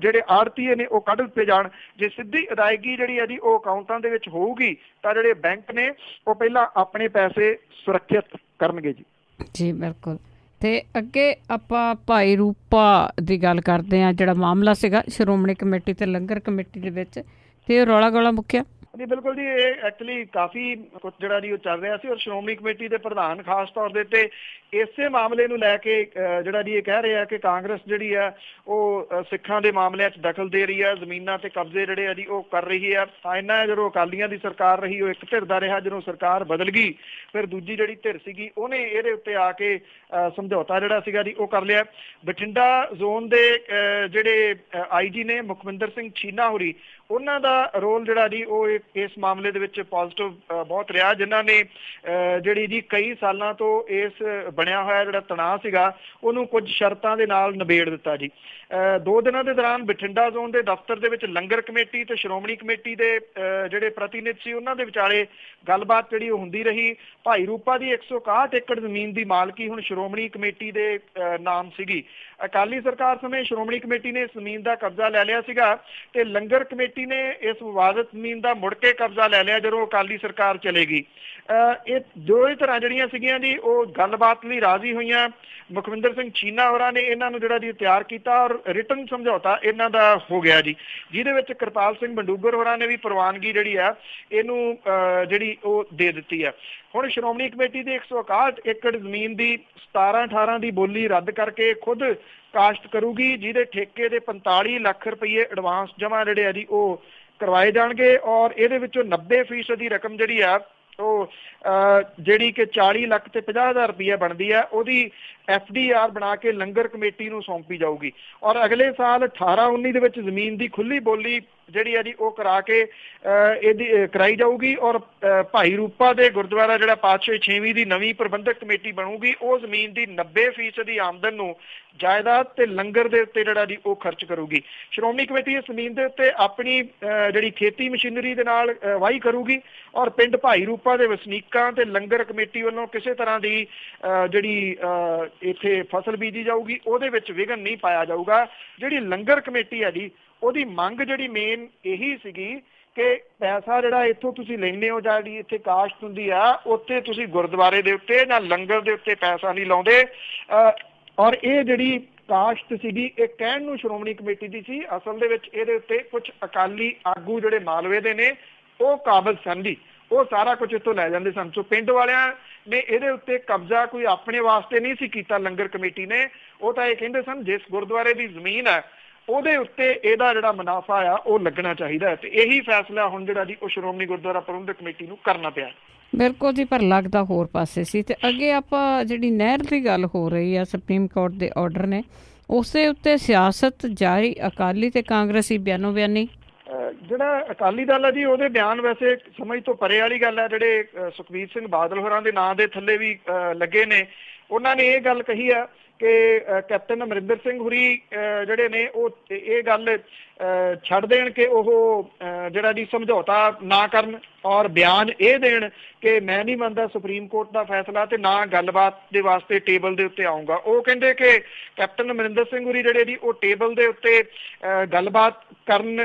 ਜਿਹੜੇ ਆੜਤੀਏ ਨੇ ਉਹ ਕੱਢ ਦਿੱਤੇ ਜਾਣ। ਜੇ ਸਿੱਧੀ ਅਦਾਇਗੀ ਜਿਹੜੀ ਹੈ ਜੀ ਉਹ ਅਕਾਊਂਟਾਂ ਦੇ ਵਿੱਚ ਹੋਊਗੀ ਤਾਂ ਜਿਹੜੇ ਬੈਂਕ ਨੇ ਉਹ ਪਹਿਲਾਂ ਆਪਣੇ ਪੈਸੇ ਸੁਰੱਖਿਅਤ ਕਰਨਗੇ ਜੀ। ਜੀ ਬਿਲਕੁਲ। ਅਤੇ ਅੱਗੇ ਆਪਾਂ ਭਾਈ ਰੂਪਾ ਦੀ ਗੱਲ ਕਰਦੇ ਹਾਂ, ਜਿਹੜਾ ਮਾਮਲਾ ਸੀਗਾ ਸ਼੍ਰੋਮਣੀ ਕਮੇਟੀ ਅਤੇ ਲੰਗਰ ਕਮੇਟੀ ਦੇ ਵਿੱਚ, ਅਤੇ ਰੌਲਾ ਗੋਲਾ ਮੁੱਕਿਆ। ਜੀ ਬਿਲਕੁਲ ਜੀ, ਇਹ ਐਕਚੁਅਲੀ ਕਾਫੀ ਕੁਝ ਜਿਹੜਾ ਜੀ ਉਹ ਚੱਲ ਰਿਹਾ ਸੀ, ਔਰ ਸ਼੍ਰੋਮਣੀ ਕਮੇਟੀ ਦੇ ਪ੍ਰਧਾਨ ਖਾਸ ਤੌਰ ਦੇ ਉੱਤੇ ਇਸੇ ਮਾਮਲੇ ਨੂੰ ਲੈ ਕੇ ਜਿਹੜਾ ਜੀ ਇਹ ਕਹਿ ਰਹੇ ਆ ਕਿ ਕਾਂਗਰਸ ਜਿਹੜੀ ਆ ਉਹ ਸਿੱਖਾਂ ਦੇ ਮਾਮਲਿਆਂ 'ਚ ਦਖਲ ਦੇ ਰਹੀ ਆ, ਜ਼ਮੀਨਾਂ ਤੇ ਕਬਜ਼ੇ ਜਿਹੜੇ ਆ ਜੀ ਉਹ ਕਰ ਰਹੀ ਆ। ਤਾਂ ਇਹਨਾਂ ਜਦੋਂ ਅਕਾਲੀਆਂ ਦੀ ਸਰਕਾਰ ਰਹੀ ਉਹ ਇੱਕ ਧਿਰ ਦਾ ਰਿਹਾ, ਜਦੋਂ ਸਰਕਾਰ ਬਦਲ ਗਈ ਫਿਰ ਦੂਜੀ ਜਿਹੜੀ ਧਿਰ ਸੀਗੀ ਉਹਨੇ ਇਹਦੇ ਉੱਤੇ ਆ ਕੇ ਸਮਝੌਤਾ ਜਿਹੜਾ ਸੀਗਾ ਜੀ ਉਹ ਕਰ ਲਿਆ। ਬਠਿੰਡਾ ਜ਼ੋਨ ਦੇ ਜਿਹੜੇ IG ਨੇ ਮੁਖਵਿੰਦਰ ਸਿੰਘ ਛੀਨਾ ਹੋਰੀ, ਉਹਨਾਂ ਦਾ ਰੋਲ ਜਿਹੜਾ ਜੀ ਉਹ ਇਸ ਮਾਮਲੇ ਦੇ ਵਿੱਚ ਪੋਜ਼ਿਟਿਵ ਬਹੁਤ ਰਿਹਾ, ਜਿਨ੍ਹਾਂ ਨੇ ਜਿਹੜੀ ਜੀ ਕਈ ਸਾਲਾਂ ਤੋਂ ਇਸ ਬਣਿਆ ਹੋਇਆ ਜਿਹੜਾ ਤਣਾਅ ਸੀਗਾ ਉਹਨੂੰ ਕੁਝ ਸ਼ਰਤਾਂ ਦੇ ਨਾਲ ਨਿਬੇੜ ਦਿੱਤਾ ਜੀ। 2 ਦਿਨਾਂ ਦੇ ਦੌਰਾਨ ਬਠਿੰਡਾ ਜ਼ੋਨ ਦੇ ਦਫ਼ਤਰ ਦੇ ਵਿੱਚ ਲੰਗਰ ਕਮੇਟੀ ਤੇ ਸ਼੍ਰੋਮਣੀ ਕਮੇਟੀ ਦੇ ਜਿਹੜੇ ਪ੍ਰਤੀਨਿਧ ਸੀ ਉਹਨਾਂ ਦੇ ਵਿਚਾਲੇ ਗੱਲਬਾਤ ਜਿਹੜੀ ਉਹ ਹੁੰਦੀ ਰਹੀ। ਭਾਈ ਰੂਪਾ ਦੀ 161 ਏਕੜ ਜ਼ਮੀਨ ਦੀ ਮਾਲਕੀ ਹੁਣ ਸ਼੍ਰੋਮਣੀ ਕਮੇਟੀ ਦੇ ਨਾਮ ਸੀਗੀ। ਅਕਾਲੀ ਸਰਕਾਰ ਸਮੇਂ ਸ਼੍ਰੋਮਣੀ ਕਮੇਟੀ ਨੇ ਇਸ ਜ਼ਮੀਨ ਦਾ ਕਬਜ਼ਾ ਲੈ ਲਿਆ ਸੀਗਾ ਤੇ ਲੰਗਰ ਕਮੇਟੀ ਨੇ ਇਸ ਵਿਵਾਦਤ ਜ਼ਮੀਨ ਦਾ ਮੁੜ ਕੇ ਕਬਜ਼ਾ ਲੈ ਲਿਆ ਜਦੋਂ ਅਕਾਲੀ ਸਰਕਾਰ ਚਲੇਗੀ। ਇਹ ਦੋਵੇਂ ਤਰ੍ਹਾਂ ਜਿਹੜੀਆਂ ਸੀਗੀਆਂ ਜੀ ਉਹ ਗੱਲਬਾਤ ਲਈ ਰਾਜ਼ੀ ਹੋਈਆਂ। ਮੁਖਵਿੰਦਰ ਸਿੰਘ ਛੀਨਾ ਹੋਰਾਂ ਨੇ ਇਹਨਾਂ ਨੂੰ ਜਿਹੜਾ ਜੀ ਤਿਆਰ ਕੀਤਾ ਔਰ ਰਿਟਨ ਸਮਝੌਤਾ ਇਹਨਾਂ ਦਾ ਹੋ ਗਿਆ ਜੀ, ਜਿਹਦੇ ਵਿੱਚ ਕਿਰਪਾਲ ਸਿੰਘ ਬੰਡੂਗਰ ਹੋਰਾਂ ਨੇ ਵੀ ਪ੍ਰਵਾਨਗੀ ਜਿਹੜੀ ਆ ਇਹਨੂੰ ਜਿਹੜੀ ਉਹ ਦੇ ਦਿੱਤੀ ਆ। ਹੁਣ ਸ਼੍ਰੋਮਣੀ ਕਮੇਟੀ ਦੀ 161 ਏਕੜ ਜ਼ਮੀਨ ਦੀ 17-18 ਦੀ ਬੋਲੀ ਰੱਦ ਕਰਕੇ ਖੁਦ ਕਾਸ਼ਤ ਕਰੂਗੀ, ਜਿਹਦੇ ਠੇਕੇ ਦੇ 45 ਲੱਖ ਰੁਪਏ ਐਡਵਾਂਸ ਜਮ੍ਹਾਂ ਜਿਹੜੇ ਆ ਜੀ ਉਹ ਕਰਵਾਏ ਜਾਣਗੇ ਔਰ ਇਹਦੇ ਵਿੱਚੋਂ 90% ਦੀ ਰਕਮ ਜਿਹੜੀ ਆ ਉਹ ਜਿਹੜੀ ਕਿ 40 ਲੱਖ ਤੇ 50,000 ਰੁਪਇਆ ਬਣਦੀ ਹੈ ਉਹਦੀ FDR ਬਣਾ ਕੇ ਲੰਗਰ ਕਮੇਟੀ ਨੂੰ ਸੌਂਪੀ ਜਾਊਗੀ ਔਰ ਅਗਲੇ ਸਾਲ 18-19 ਦੇ ਵਿੱਚ ਜ਼ਮੀਨ ਦੀ ਖੁੱਲੀ ਬੋਲੀ ਜਿਹੜੀ ਹੈ ਜੀ ਉਹ ਕਰਾ ਕੇ ਇਹਦੀ ਕਰਾਈ ਜਾਊਗੀ ਔਰ ਭਾਈ ਰੂਪਾ ਦੇ ਗੁਰਦੁਆਰਾ ਜਿਹੜਾ ਪਾਤਸ਼ਾਹੀ 6ਵੀਂ ਦੀ ਨਵੀਂ ਪ੍ਰਬੰਧਕ ਕਮੇਟੀ ਬਣੂਗੀ, ਉਹ ਜ਼ਮੀਨ ਦੀ 90% ਦੀ ਆਮਦਨ ਨੂੰ ਜਾਇਦਾਦ ਤੇ ਲੰਗਰ ਦੇ ਉੱਤੇ ਜਿਹੜਾ ਜੀ ਉਹ ਖਰਚ ਕਰੂਗੀ। ਸ਼੍ਰੋਮਣੀ ਕਮੇਟੀ ਇਸ ਜ਼ਮੀਨ ਦੇ ਉੱਤੇ ਆਪਣੀ ਜਿਹੜੀ ਖੇਤੀ ਮਸ਼ੀਨਰੀ ਦੇ ਨਾਲ ਵਾਹੀ ਕਰੂਗੀ ਔਰ ਪਿੰਡ ਭਾਈ ਰੂਪਾ ਦੇ ਵਸਨੀਕਾਂ ਤੇ ਲੰਗਰ ਕਮੇਟੀ ਵੱਲੋਂ ਕਿਸੇ ਤਰ੍ਹਾਂ ਦੀ ਜਿਹੜੀ ਇੱਥੇ ਫਸਲ ਬੀਜੀ ਜਾਊਗੀ ਉਹਦੇ ਵਿੱਚ ਵਿਘਨ ਨਹੀਂ ਪਾਇਆ ਜਾਊਗਾ। ਜਿਹੜੀ ਲੰਗਰ ਕਮੇਟੀ ਹੈ ਜੀ ਉਹਦੀ ਮੰਗ ਜਿਹੜੀ ਮੇਨ ਇਹੀ ਸੀਗੀ ਕਿ ਪੈਸਾ ਜਿਹੜਾ ਇੱਥੋਂ ਤੁਸੀਂ ਲੈਂਦੇ ਹੋ ਜਾਂ ਇੱਥੇ ਕਾਸ਼ਤ ਹੁੰਦੀ ਆ ਉੱਥੇ ਤੁਸੀਂ ਗੁਰਦੁਆਰੇ ਦੇ ਉੱਤੇ ਜਾਂ ਲੰਗਰ ਦੇ ਉੱਤੇ ਪੈਸਾ ਨਹੀਂ ਲਾਉਂਦੇ ਔਰ ਇਹ ਜਿਹੜੀ ਕਾਸ਼ਤ ਸੀਗੀ ਇਹ ਕਹਿਣ ਨੂੰ ਸ਼੍ਰੋਮਣੀ ਕਮੇਟੀ ਦੀ ਸੀ, ਅਸਲ ਦੇ ਵਿੱਚ ਇਹਦੇ ਉੱਤੇ ਕੁਝ ਅਕਾਲੀ ਆਗੂ ਜਿਹੜੇ ਮਾਲਵੇ ਦੇ ਨੇ ਉਹ ਕਾਬਲ ਸਨ ਜੀ, ਉਹ ਸਾਰਾ ਕੁਝ ਇੱਥੋਂ ਲੈ ਜਾਂਦੇ ਸਨ। ਸੋ ਪਿੰਡ ਵਾਲਿਆਂ ਨੇ ਇਹਦੇ ਉੱਤੇ ਕਬਜ਼ਾ ਕੋਈ ਆਪਣੇ ਵਾਸਤੇ ਨਹੀਂ ਸੀ ਕੀਤਾ ਲੰਗਰ ਕਮੇਟੀ ਨੇ, ਉਹ ਤਾਂ ਇਹ ਕਹਿੰਦੇ ਸਨ ਜਿਸ ਗੁਰਦੁਆਰੇ ਦੀ ਜ਼ਮੀਨ ਹੈ ਉਹਦੇ ਉੱਤੇ ਇਹਦਾ ਜਿਹੜਾ ਮੁਨਾਫਾ ਆ ਉਹ ਲੱਗਣਾ ਚਾਹੀਦਾ ਹੈ ਤੇ ਇਹੀ ਫੈਸਲਾ ਹੁਣ ਜਿਹੜਾ ਜੀ ਉਹ ਸ਼੍ਰੋਮਣੀ ਗੁਰਦੁਆਰਾ ਪ੍ਰਬੰਧਕ ਕਮੇਟੀ ਨੂੰ ਕਰਨਾ ਪਿਆ। ਬਿਲਕੁਲ ਜੀ, ਪਰ ਲੱਗਦਾ ਹੋਰ ਪਾਸੇ ਸੀ। ਤੇ ਅੱਗੇ ਆਪਾਂ ਜਿਹੜੀ ਨਹਿਰ ਦੀ ਗੱਲ ਹੋ ਰਹੀ ਆ, ਸੁਪਰੀਮ ਕੋਰਟ ਦੇ ਆਰਡਰ ਨੇ ਉਸੇ ਉੱਤੇ ਸਿਆਸਤ ਜਾਰੀ, ਅਕਾਲੀ ਤੇ ਕਾਂਗਰਸੀ ਬਿਆਨੋ ਬਿਆਨੀ। ਜਿਹੜਾ ਅਕਾਲੀ ਦਲ ਹੈ ਜੀ ਉਹਦੇ ਬਿਆਨ ਵੈਸੇ ਸਮਝ ਤੋਂ ਪਰੇ ਵਾਲੀ ਗੱਲ ਹੈ, ਜਿਹੜੇ ਸੁਖਬੀਰ ਸਿੰਘ ਬਾਦਲ ਹੋਰਾਂ ਦੇ ਨਾਂ ਦੇ ਥੱਲੇ ਵੀ ਲੱਗੇ ਨੇ, ਉਹਨਾਂ ਨੇ ਇਹ ਗੱਲ ਕਹੀ ਆ ਕਿ ਕੈਪਟਨ ਅਮਰਿੰਦਰ ਸਿੰਘ ਹੁਰੀ ਜਿਹੜੇ ਨੇ ਉਹ ਇਹ ਗੱਲ ਛੱਡ ਦੇਣ ਕਿ ਉਹ ਜਿਹੜਾ ਜੀ ਸਮਝੌਤਾ ਨਾ ਕਰਨ ਔਰ ਬਿਆਨ ਇਹ ਦੇਣ ਕਿ ਮੈਂ ਨਹੀਂ ਮੰਨਦਾ ਸੁਪਰੀਮ ਕੋਰਟ ਦਾ ਫੈਸਲਾ ਤੇ ਨਾ ਗੱਲਬਾਤ ਦੇ ਵਾਸਤੇ ਟੇਬਲ ਦੇ ਉੱਤੇ ਆਊਂਗਾ। ਉਹ ਕਹਿੰਦੇ ਕਿ ਕੈਪਟਨ ਅਮਰਿੰਦਰ ਸਿੰਘ ਹੁਰੀ ਜਿਹੜੇ ਜੀ ਉਹ ਟੇਬਲ ਦੇ ਉੱਤੇ ਗੱਲਬਾਤ ਕਰਨ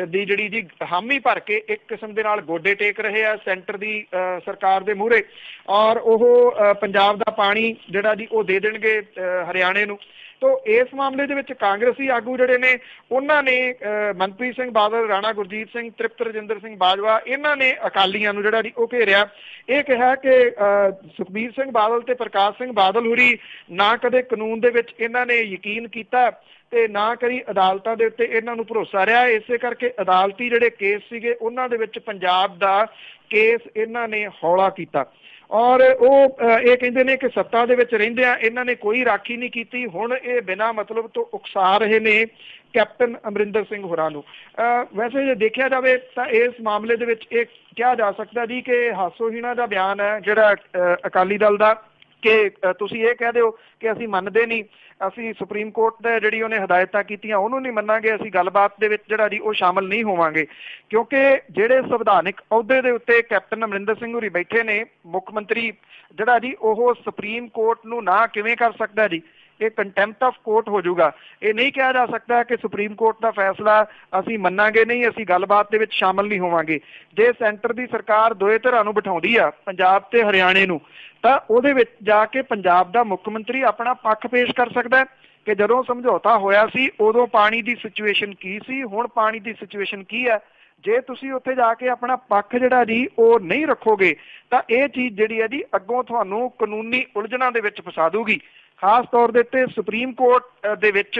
ਦੀ ਜਿਹੜੀ ਜੀ ਹਾਮੀ ਭਰ ਕੇ ਇੱਕ ਕਿਸਮ ਦੇ ਨਾਲ ਗੋਡੇ ਟੇਕ ਰਹੇ ਆ ਸੈਂਟਰ ਦੀ ਸਰਕਾਰ ਦੇ ਮੂਹਰੇ ਔਰ ਉਹ ਪੰਜਾਬ ਦਾ ਪਾਣੀ ਜਿਹੜਾ ਜੀ ਉਹ ਦੇ ਦੇਣਗੇ ਹਰਿਆਣੇ ਨੂੰ। ਤੋ ਇਸ ਮਾਮਲੇ ਦੇ ਵਿੱਚ ਕਾਂਗਰਸੀ ਆਗੂ ਜਿਹੜੇ ਨੇ ਉਹਨਾਂ ਨੇ ਮਨਪ੍ਰੀਤ ਸਿੰਘ ਬਾਦਲ, ਰਾਣਾ ਗੁਰਜੀਤ ਸਿੰਘ, ਤ੍ਰਿਪਤ ਰਜਿੰਦਰ ਸਿੰਘ ਬਾਜਵਾ, ਇਹਨਾਂ ਨੇ ਅਕਾਲੀਆਂ ਨੂੰ ਜਿਹੜਾ ਜੀ ਉਹ ਘੇਰਿਆ। ਇਹ ਕਿਹਾ ਕਿ ਸੁਖਬੀਰ ਸਿੰਘ ਬਾਦਲ ਤੇ ਪ੍ਰਕਾਸ਼ ਸਿੰਘ ਬਾਦਲ ਹੁਰੀ ਨਾ ਕਦੇ ਕਾਨੂੰਨ ਦੇ ਵਿੱਚ ਇਹਨਾਂ ਨੇ ਯਕੀਨ ਕੀਤਾ ਤੇ ਨਾ ਕਰੀ ਅਦਾਲਤਾਂ ਦੇ ਉੱਤੇ ਇਹਨਾਂ ਨੂੰ ਭਰੋਸਾ ਰਿਹਾ, ਇਸੇ ਕਰਕੇ ਅਦਾਲਤੀ ਜਿਹੜੇ ਕੇਸ ਸੀਗੇ ਉਹਨਾਂ ਦੇ ਵਿੱਚ ਪੰਜਾਬ ਦਾ ਕੇਸ ਇਹਨਾਂ ਨੇ ਹੌਲਾ ਕੀਤਾ ਔਰ ਉਹ ਇਹ ਕਹਿੰਦੇ ਨੇ ਕਿ ਸੱਤਾ ਦੇ ਵਿੱਚ ਰਹਿੰਦਿਆਂ ਇਹਨਾਂ ਨੇ ਕੋਈ ਰਾਖੀ ਨਹੀਂ ਕੀਤੀ। ਹੁਣ ਇਹ ਬਿਨਾਂ ਮਤਲਬ ਤੋਂ ਉਕਸਾ ਰਹੇ ਨੇ ਕੈਪਟਨ ਅਮਰਿੰਦਰ ਸਿੰਘ ਹੋਰਾਂ ਨੂੰ। ਵੈਸੇ ਜੇ ਦੇਖਿਆ ਜਾਵੇ ਤਾਂ ਇਸ ਮਾਮਲੇ ਦੇ ਵਿੱਚ ਇਹ ਕਿਹਾ ਜਾ ਸਕਦਾ ਜੀ ਕਿ ਹਾਸੋਹੀਣਾ ਦਾ ਬਿਆਨ ਹੈ ਜਿਹੜਾ ਅਕਾਲੀ ਦਲ ਦਾ ਕਿ ਤੁਸੀਂ ਇਹ ਕਹਿ ਦਿਓ ਕਿ ਅਸੀਂ ਮੰਨਦੇ ਨਹੀਂ, ਅਸੀਂ ਸੁਪਰੀਮ ਕੋਰਟ ਦੇ ਜਿਹੜੀ ਉਹਨੇ ਹਦਾਇਤਾਂ ਕੀਤੀਆਂ ਉਹਨੂੰ ਨਹੀਂ ਮੰਨਾਂਗੇ, ਅਸੀਂ ਗੱਲਬਾਤ ਦੇ ਵਿੱਚ ਜਿਹੜਾ ਜੀ ਉਹ ਸ਼ਾਮਲ ਨਹੀਂ ਹੋਵਾਂਗੇ ਕਿਉਂਕਿ ਜਿਹੜੇ ਸੰਵਿਧਾਨਿਕ ਅਹੁਦੇ ਦੇ ਉੱਤੇ ਕੈਪਟਨ ਅਮਰਿੰਦਰ ਸਿੰਘ ਹੋਰੀ ਬੈਠੇ ਨੇ, ਮੁੱਖ ਮੰਤਰੀ ਜਿਹੜਾ ਜੀ ਉਹ ਸੁਪਰੀਮ ਕੋਰਟ ਨੂੰ ਨਾ ਕਿਵੇਂ ਕਰ ਸਕਦਾ ਜੀ, ਇਹ ਕੰਟੈਂਪਟ ਆਫ ਕੋਰਟ ਹੋ ਜਾਊਗਾ। ਇਹ ਨਹੀਂ ਕਿਹਾ ਜਾ ਸਕਦਾ ਕਿ ਸੁਪਰੀਮ ਕੋਰਟ ਦਾ ਫੈਸਲਾ ਅਸੀਂ ਮੰਨਾਂਗੇ ਨਹੀਂ, ਅਸੀਂ ਗੱਲਬਾਤ ਦੇ ਵਿੱਚ ਸ਼ਾਮਲ ਨਹੀਂ ਹੋਵਾਂਗੇ। ਜੇ ਸੈਂਟਰ ਦੀ ਸਰਕਾਰ ਦੋਏ ਧਿਰਾਂ ਨੂੰ ਬਿਠਾਉਂਦੀ ਆ ਪੰਜਾਬ ਤੇ ਹਰਿਆਣੇ ਨੂੰ ਤਾਂ ਉਹਦੇ ਵਿੱਚ ਜਾ ਕੇ ਪੰਜਾਬ ਦਾ ਮੁੱਖ ਮੰਤਰੀ ਆਪਣਾ ਪੱਖ ਪੇਸ਼ ਕਰ ਸਕਦਾ ਕਿ ਜਦੋਂ ਸਮਝੌਤਾ ਹੋਇਆ ਸੀ ਉਦੋਂ ਪਾਣੀ ਦੀ ਸਿਚੁਏਸ਼ਨ ਕੀ ਸੀ, ਹੁਣ ਪਾਣੀ ਦੀ ਸਿਚੁਏਸ਼ਨ ਕੀ ਹੈ। ਜੇ ਤੁਸੀਂ ਉੱਥੇ ਜਾ ਕੇ ਆਪਣਾ ਪੱਖ ਜਿਹੜਾ ਜੀ ਉਹ ਨਹੀਂ ਰੱਖੋਗੇ ਤਾਂ ਇਹ ਚੀਜ਼ ਜਿਹੜੀ ਹੈ ਜੀ ਅੱਗੋਂ ਤੁਹਾਨੂੰ ਕਾਨੂੰਨੀ ਉਲਝਣਾਂ ਦੇ ਵਿੱਚ ਫਸਾ ਦੂਗੀ। ਖਾਸ ਤੌਰ ਦੇ ਉੱਤੇ ਸੁਪਰੀਮ ਕੋਰਟ ਦੇ ਵਿੱਚ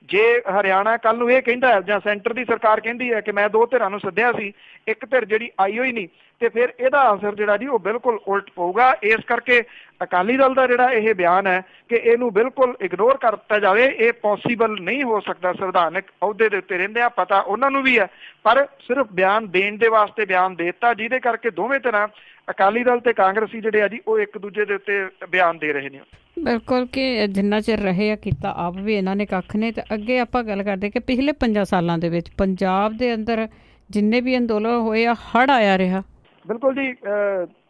ਜੇ ਹਰਿਆਣਾ ਕੱਲ ਨੂੰ ਇਹ ਕਹਿੰਦਾ ਜਾਂ ਸੈਂਟਰ ਦੀ ਸਰਕਾਰ ਕਹਿੰਦੀ ਹੈ ਕਿ ਮੈਂ 2 ਧਿਰਾਂ ਨੂੰ ਸੱਦਿਆ ਸੀ, ਇੱਕ ਧਿਰ ਜਿਹੜੀ ਆਈ ਹੋਈ ਨਹੀਂ, ਤੇ ਫਿਰ ਇਹਦਾ ਅਸਰ ਜਿਹੜਾ ਜੀ ਉਹ ਬਿਲਕੁਲ ਉਲਟ ਪਊਗਾ। ਇਸ ਕਰਕੇ ਅਕਾਲੀ ਦਲ ਦਾ ਜਿਹੜਾ ਇਹ ਬਿਆਨ ਹੈ ਕਿ ਇਹਨੂੰ ਬਿਲਕੁਲ ਇਗਨੋਰ ਕਰ ਦਿੱਤਾ ਜਾਵੇ, ਇਹ ਪੋਸੀਬਲ ਨਹੀਂ ਹੋ ਸਕਦਾ। ਸੰਵਿਧਾਨਕ ਅਹੁਦੇ ਦੇ ਉੱਤੇ ਰਹਿੰਦੇ ਆ, ਪਤਾ ਉਹਨਾਂ ਨੂੰ ਵੀ ਹੈ, ਪਰ ਸਿਰਫ ਬਿਆਨ ਦੇਣ ਦੇ ਵਾਸਤੇ ਬਿਆਨ ਦੇ ਦਿੱਤਾ, ਜਿਹਦੇ ਕਰਕੇ ਦੋਵੇਂ ਤਰ੍ਹਾਂ ਅਕਾਲੀ ਦਲ ਤੇ ਕਾਂਗਰਸੀ ਜਿਹੜੇ ਆ ਜੀ ਉਹ ਇੱਕ ਦੂਜੇ ਦੇ ਉੱਤੇ ਬਿਆਨ ਦੇ ਰਹੇ ਨੇ। ਬਿਲਕੁਲ, ਕਿ ਜਿੰਨਾ ਚਿਰ ਰਹੇ ਆ ਕੀਤਾ ਆਪ ਵੀ ਇਹਨਾਂ ਨੇ ਕੱਖ ਨੇ। ਤੇ ਅੱਗੇ ਆਪਾਂ ਗੱਲ ਕਰਦੇ ਕਿ ਪਿਛਲੇ 5 ਸਾਲਾਂ ਦੇ ਵਿੱਚ ਪੰਜਾਬ ਦੇ ਅੰਦਰ ਜਿੰਨੇ ਵੀ ਅੰਦੋਲਨ ਹੋਏ ਆ, ਹੜ੍ਹ ਆਇਆ ਰਿਹਾ। ਬਿਲਕੁਲ ਜੀ,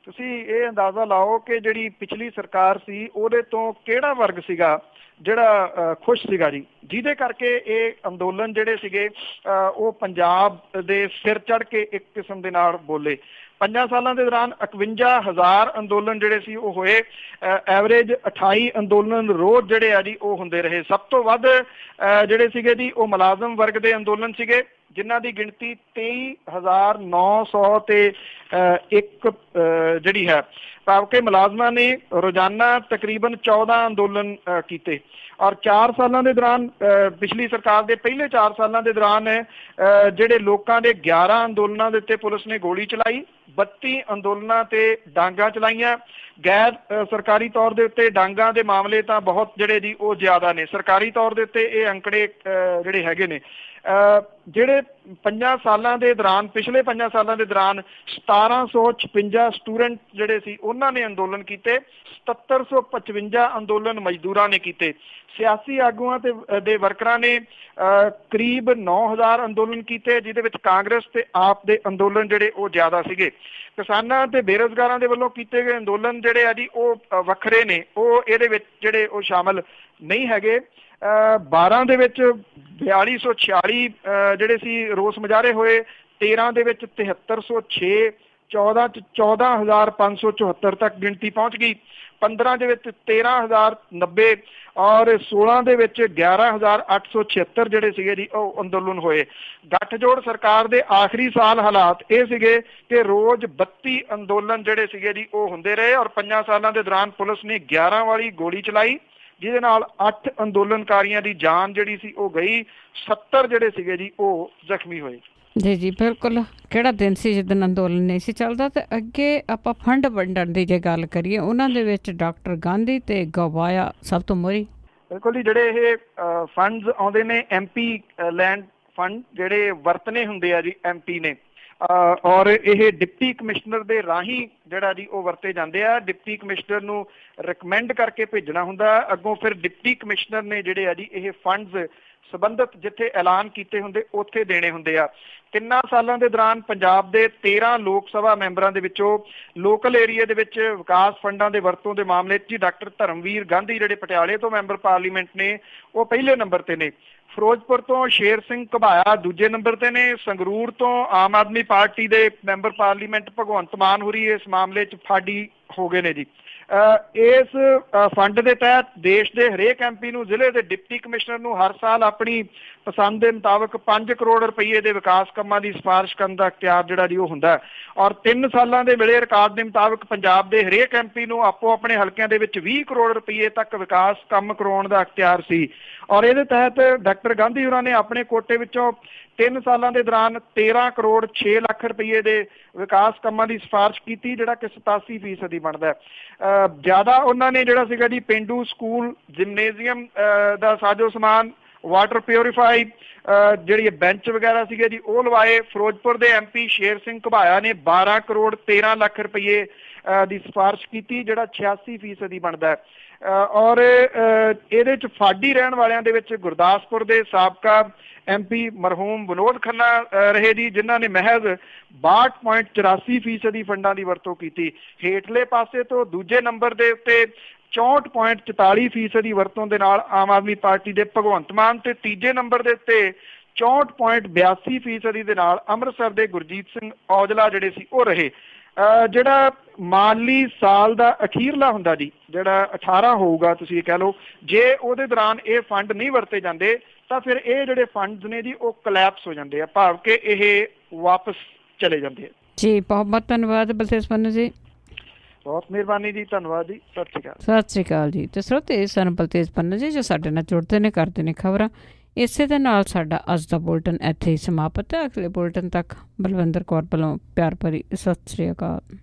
ਤੁਸੀਂ ਇਹ ਅੰਦਾਜ਼ਾ ਲਾਓ ਕਿ ਜਿਹੜੀ ਪਿਛਲੀ ਸਰਕਾਰ ਸੀ ਉਹਦੇ ਤੋਂ ਕਿਹੜਾ ਵਰਗ ਸੀਗਾ ਜਿਹੜਾ ਖੁਸ਼ ਸੀਗਾ ਜੀ, ਜਿਹਦੇ ਕਰਕੇ ਇਹ ਅੰਦੋਲਨ ਜਿਹੜੇ ਸੀਗੇ ਉਹ ਪੰਜਾਬ ਦੇ ਸਿਰ ਚੜ੍ਹ ਕੇ ਇੱਕ ਕਿਸਮ ਦੇ ਨਾਲ ਬੋਲੇ। 5 ਸਾਲਾਂ ਦੇ ਦੌਰਾਨ 51,000 ਅੰਦੋਲਨ ਜਿਹੜੇ ਸੀ ਉਹ ਹੋਏ। ਐਵਰੇਜ 28 ਅੰਦੋਲਨ ਰੋਜ਼ ਜਿਹੜੇ ਆ ਜੀ ਉਹ ਹੁੰਦੇ ਰਹੇ। ਸਭ ਤੋਂ ਵੱਧ ਜਿਹੜੇ ਸੀਗੇ ਜੀ ਉਹ ਮੁਲਾਜ਼ਮ ਵਰਗ ਦੇ ਅੰਦੋਲਨ ਸੀਗੇ, ਜਿਨ੍ਹਾਂ ਦੀ ਗਿਣਤੀ 23,900 ਤੇ ਇੱਕ ਜਿਹੜੀ ਹੈ, ਭਾਵ ਕਿ ਮੁਲਾਜ਼ਮਾਂ ਨੇ ਰੋਜ਼ਾਨਾ ਤਕਰੀਬਨ 14 ਅੰਦੋਲਨ ਕੀਤੇ। ਔਰ 4 ਸਾਲਾਂ ਦੇ ਦੌਰਾਨ, ਪਿਛਲੀ ਸਰਕਾਰ ਦੇ ਪਹਿਲੇ 4 ਸਾਲਾਂ ਦੇ ਦੌਰਾਨ ਜਿਹੜੇ ਲੋਕਾਂ ਦੇ 11 ਅੰਦੋਲਨਾਂ ਦੇ ਉੱਤੇ ਪੁਲਿਸ ਨੇ ਗੋਲੀ ਚਲਾਈ, 32 ਅੰਦੋਲਨਾਂ ਤੇ ਡਾਂਗਾਂ ਚਲਾਈਆਂ। ਗੈਰ ਸਰਕਾਰੀ ਤੌਰ ਦੇ ਉੱਤੇ ਡਾਂਗਾਂ ਦੇ ਮਾਮਲੇ ਤਾਂ ਬਹੁਤ ਜਿਹੜੇ ਜੀ ਉਹ ਜ਼ਿਆਦਾ ਨੇ। ਸਰਕਾਰੀ ਤੌਰ ਦੇ ਉੱਤੇ ਇਹ ਅੰਕੜੇ ਜਿਹੜੇ ਹੈਗੇ ਨੇ, ਜਿਹੜੇ 5 ਸਾਲਾਂ ਦੇ ਦੌਰਾਨ, ਪਿਛਲੇ 5 ਸਾਲਾਂ ਦੇ ਦੌਰਾਨ 1756 ਸਟੂਡੈਂਟ ਜਿਹੜੇ ਸੀ ਉਹਨਾਂ ਨੇ ਅੰਦੋਲਨ ਕੀਤੇ, 7755 ਅੰਦੋਲਨ ਮਜ਼ਦੂਰਾਂ ਨੇ ਕੀਤੇ। ਸਿਆਸੀ ਆਗੂਆਂ ਦੇ ਵਰਕਰਾਂ ਨੇ ਕਰੀਬ 9,000 ਅੰਦੋਲਨ ਕੀਤੇ, ਜਿਹਦੇ ਵਿੱਚ ਕਾਂਗਰਸ ਤੇ ਆਪ ਦੇ ਅੰਦੋਲਨ ਜਿਹੜੇ ਉਹ ਜ਼ਿਆਦਾ ਸੀਗੇ। ਕਿਸਾਨਾਂ ਤੇ ਬੇਰੁਜ਼ਗਾਰਾਂ ਦੇ ਵੱਲੋਂ ਕੀਤੇ ਗਏ ਅੰਦੋਲਨ ਜਿਹੜੇ ਆ ਜੀ ਉਹ ਵੱਖਰੇ ਨੇ, ਉਹ ਇਹਦੇ ਵਿੱਚ ਜਿਹੜੇ ਉਹ ਸ਼ਾਮਲ ਨਹੀਂ ਹੈਗੇ। 12 ਦੇ ਵਿੱਚ 4246 ਜਿਹੜੇ ਸੀ ਰੋਸ ਮੁਜ਼ਾਹਰੇ ਹੋਏ, 13 ਦੇ ਵਿੱਚ 7306, 14 ਚ 14,574 ਤੱਕ ਗਿਣਤੀ ਪਹੁੰਚ ਗਈ, 15 ਦੇ ਵਿੱਚ 13,090 ਔਰ 16 ਦੇ ਵਿੱਚ 11,876 ਜਿਹੜੇ ਸੀਗੇ ਜੀ ਉਹ ਅੰਦੋਲਨ ਹੋਏ। ਗੱਠਜੋੜ ਸਰਕਾਰ ਦੇ ਆਖਰੀ ਸਾਲ ਹਾਲਾਤ ਇਹ ਸੀਗੇ ਕਿ ਰੋਜ਼ 32 ਅੰਦੋਲਨ ਜਿਹੜੇ ਸੀਗੇ ਜੀ ਉਹ ਹੁੰਦੇ ਰਹੇ। ਔਰ 5 ਸਾਲਾਂ ਦੇ ਦੌਰਾਨ ਪੁਲਿਸ ਨੇ 11 ਵਾਲੀ ਗੋਲੀ ਚਲਾਈ, ਜਿਹਦੇ ਨਾਲ 8 ਅੰਦੋਲਨਕਾਰੀਆਂ ਦੀ ਜਾਨ ਜਿਹੜੀ ਸੀ ਉਹ ਗਈ, 70 ਜਿਹੜੇ ਸੀਗੇ ਜੀ ਉਹ ਜ਼ਖਮੀ ਹੋਏ। ਜੀ ਜੀ ਬਿਲਕੁਲ, ਕਿਹੜਾ ਦਿਨ ਸੀ ਜਿੱਦਣ ਅੰਦੋਲਨ ਨਹੀਂ ਸੀ ਚੱਲਦਾ। ਤੇ ਅੱਗੇ ਆਪਾਂ ਫੰਡ ਵੰਡਣ ਦੀ ਜੇ ਗੱਲ ਕਰੀਏ, ਉਹਨਾਂ ਦੇ ਵਿੱਚ ਡਾਕਟਰ ਗਾਂਧੀ ਤੇ ਗਵਾਇਆ ਸਭ ਤੋਂ ਮੋਹਰੀ। ਬਿਲਕੁਲ ਜੀ, ਜਿਹੜੇ ਇਹ ਫੰਡਸ ਆਉਂਦੇ ਨੇ MP ਲੈਂਡ ਫੰਡ, ਜਿਹੜੇ ਵਰਤਨੇ ਹੁੰਦੇ ਆ ਜੀ MP ਨੇ, ਔਰ ਇਹ ਡਿਪਟੀ ਕਮਿਸ਼ਨਰ ਦੇ ਰਾਹੀਂ ਜਿਹੜਾ ਜੀ ਉਹ ਵਰਤੇ ਜਾਂਦੇ ਆ। ਡਿਪਟੀ ਕਮਿਸ਼ਨਰ ਨੂੰ ਰਿਕਮੈਂਡ ਕਰਕੇ ਭੇਜਣਾ ਹੁੰਦਾ, ਅੱਗੋਂ ਫਿਰ ਡਿਪਟੀ ਕਮਿਸ਼ਨਰ ਨੇ ਜਿਹੜੇ ਆ ਜੀ ਇਹ ਫੰਡਸ ਸੰਬੰਧਿਤ ਜਿੱਥੇ ਐਲਾਨ ਕੀਤੇ ਹੁੰਦੇ ਉੱਥੇ ਦੇਣੇ ਹੁੰਦੇ ਆ। 3 ਸਾਲਾਂ ਦੇ ਦੌਰਾਨ ਪੰਜਾਬ ਦੇ 13 ਲੋਕ ਸਭਾ ਮੈਂਬਰਾਂ ਦੇ ਵਿੱਚੋਂ ਲੋਕਲ ਏਰੀਆ ਦੇ ਵਿੱਚ ਵਿਕਾਸ ਫੰਡਾਂ ਦੇ ਵਰਤੋਂ ਦੇ ਮਾਮਲੇ 'ਚ ਡਾਕਟਰ ਧਰਮਵੀਰ ਗਾਂਧੀ ਜਿਹੜੇ ਪਟਿਆਲੇ ਤੋਂ ਮੈਂਬਰ ਪਾਰਲੀਮੈਂਟ ਨੇ ਉਹ ਪਹਿਲੇ ਨੰਬਰ ਤੇ ਨੇ। ਫਿਰੋਜ਼ਪੁਰ ਤੋਂ ਸ਼ੇਰ ਸਿੰਘ ਘਬਾਇਆ ਦੂਜੇ ਨੰਬਰ ਤੇ ਨੇ। ਸੰਗਰੂਰ ਤੋਂ ਆਮ ਆਦਮੀ ਪਾਰਟੀ ਦੇ ਮੈਂਬਰ ਪਾਰਲੀਮੈਂਟ ਭਗਵੰਤ ਮਾਨ ਹੋਰੀ ਇਸ ਮਾਮਲੇ 'ਚ ਫਾਡੀ ਹੋ ਗਏ ਨੇ ਜੀ। ਇਸ ਫੰਡ ਦੇ ਤਹਿਤ ਦੇਸ਼ ਦੇ ਹਰੇਕ MP ਨੂੰ, ਜ਼ਿਲ੍ਹੇ ਦੇ ਡਿਪਟੀ ਕਮਿਸ਼ਨਰ ਨੂੰ ਹਰ ਸਾਲ ਆਪਣੀ ਪਸੰਦ ਦੇ ਮੁਤਾਬਕ 5 ਕਰੋੜ ਰੁਪਏ ਦੇ ਵਿਕਾਸ ਕੰਮਾਂ ਦੀ ਸਿਫਾਰਿਸ਼ ਕਰਨ ਦਾ ਅਖਤਿਆਰ ਜਿਹੜਾ ਜੀ ਉਹ ਹੁੰਦਾ। ਔਰ 3 ਸਾਲਾਂ ਦੇ ਮਿਲੇ ਰਿਕਾਰਡ ਦੇ ਮੁਤਾਬਕ ਪੰਜਾਬ ਦੇ ਹਰੇਕ MP ਨੂੰ ਆਪੋ ਆਪਣੇ ਹਲਕਿਆਂ ਦੇ ਵਿੱਚ 20 ਕਰੋੜ ਰੁਪਏ ਤੱਕ ਵਿਕਾਸ ਕੰਮ ਕਰਾਉਣ ਦਾ ਅਖਤਿਆਰ ਸੀ। ਔਰ ਇਹਦੇ ਤਹਿਤ ਡਾਕਟਰ ਗਾਂਧੀ ਹੋਰਾਂ ਨੇ ਆਪਣੇ ਕੋਟੇ ਵਿੱਚੋਂ 3 ਸਾਲਾਂ ਦੇ ਦੌਰਾਨ 13 ਕਰੋੜ 6 ਲੱਖ ਰੁਪਏ ਦੇ ਵਿਕਾਸ ਕੰਮਾਂ ਦੀ ਸਿਫਾਰਿਸ਼ ਕੀਤੀ, ਜਿਹੜਾ ਕਿ 87% ਬਣਦਾ। ਜ਼ਿਆਦਾ ਉਹਨਾਂ ਨੇ ਜਿਹੜਾ ਸੀਗਾ ਜੀ ਪੇਂਡੂ ਸਕੂਲ, ਜਿਮਨੇਜ਼ੀਅਮ ਦਾ ਸਾਜੋ ਸਮਾਨ, ਵਾਟਰ ਪਿਉਰੀਫਾਈ, ਜਿਹੜੀ ਬੈਂਚ ਵਗੈਰਾ ਸੀਗੇ ਜੀ ਉਹ ਲਵਾਏ। ਫਿਰੋਜ਼ਪੁਰ ਦੇ MP ਸ਼ੇਰ ਸਿੰਘ ਘਬਾਇਆ ਨੇ 12 ਕਰੋੜ 13 ਲੱਖ ਰੁਪਏ ਦੀ ਸਿਫਾਰਿਸ਼ ਕੀਤੀ, ਜਿਹੜਾ 86% ਬਣਦਾ। ਔਰ ਇਹਦੇ 'ਚ ਫਾਡੀ ਰਹਿਣ ਵਾਲਿਆਂ ਦੇ ਵਿੱਚ ਗੁਰਦਾਸਪੁਰ ਦੇ ਸਾਬਕਾ MP ਮਰਹੂਮ ਵਿਨੋਦ ਖੰਨਾ ਰਹੇ ਜੀ, ਜਿਨ੍ਹਾਂ ਨੇ ਮਹਿਜ਼ 62.84% ਫੰਡਾਂ ਦੀ ਵਰਤੋਂ ਕੀਤੀ। ਹੇਠਲੇ ਪਾਸੇ ਤੋਂ ਦੂਜੇ ਨੰਬਰ ਦੇ ਉੱਤੇ 64.44% ਦੀ ਵਰਤੋਂ ਦੇ ਨਾਲ ਆਮ ਆਦਮੀ ਪਾਰਟੀ ਦੇ ਭਗਵੰਤ ਮਾਨ, ਤੇ ਤੀਜੇ ਨੰਬਰ ਦੇ ਉੱਤੇ 64.82% ਦੇ ਨਾਲ ਅੰਮ੍ਰਿਤਸਰ ਦੇ ਗੁਰਜੀਤ ਸਿੰਘ ਔਜਲਾ ਜਿਹੜੇ ਸੀ ਉਹ ਰਹੇ। ਜਿਹੜਾ ਮਾਲੀ ਸਾਲ ਦਾ ਅਖੀਰਲਾ ਹੁੰਦਾ ਜੀ, ਜਿਹੜਾ 18 ਹੋਊਗਾ ਤੁਸੀਂ ਕਹਿ ਲਓ, ਜੇ ਉਹਦੇ ਦੌਰਾਨ ਇਹ ਫੰਡ ਨਹੀਂ ਵਰਤੇ ਜਾਂਦੇ ਤਾਂ ਫਿਰ ਇਹ ਜਿਹੜੇ ਫੰਡਸ ਨੇ ਜੀ ਉਹ ਕੋਲੈਪਸ ਹੋ ਜਾਂਦੇ ਆ, ਭਾਵ ਕਿ ਇਹ ਵਾਪਸ ਚਲੇ ਜਾਂਦੇ ਆ। ਜੀ ਬਹੁਤ ਬਹੁਤ ਧੰਨਵਾਦ ਬਲਤੇਜ ਪੰਨੂ ਜੀ। ਬਹੁਤ ਮਿਹਰਬਾਨੀ ਜੀ, ਧੰਨਵਾਦ ਜੀ, ਸਤਿ ਸ਼੍ਰੀ ਅਕਾਲ। ਸਤਿ ਸ਼੍ਰੀ ਅਕਾਲ ਜੀ। ਤੇ ਸਰੋਤੇ ਸਨ ਬਲਤੇਜ ਪੰਨੂ ਜੀ ਜੋ ਸਾਡੇ ਨਾਲ ਜੁੜਦੇ ਨੇ, ਕਰਦੇ ਨੇ ਖਬਰਾਂ। ਇਸੇ ਦੇ ਨਾਲ ਸਾਡਾ ਅੱਜ ਦਾ ਬੁਲਟਨ ਇੱਥੇ ਹੀ ਸਮਾਪਤ ਹੈ। ਅਗਲੇ ਬੁਲਟਨ ਤੱਕ ਬਲਵਿੰਦਰ ਕੌਰ ਵੱਲੋਂ ਪਿਆਰ ਭਰੀ ਸਤਿ ਸ਼੍ਰੀ ਅਕਾਲ।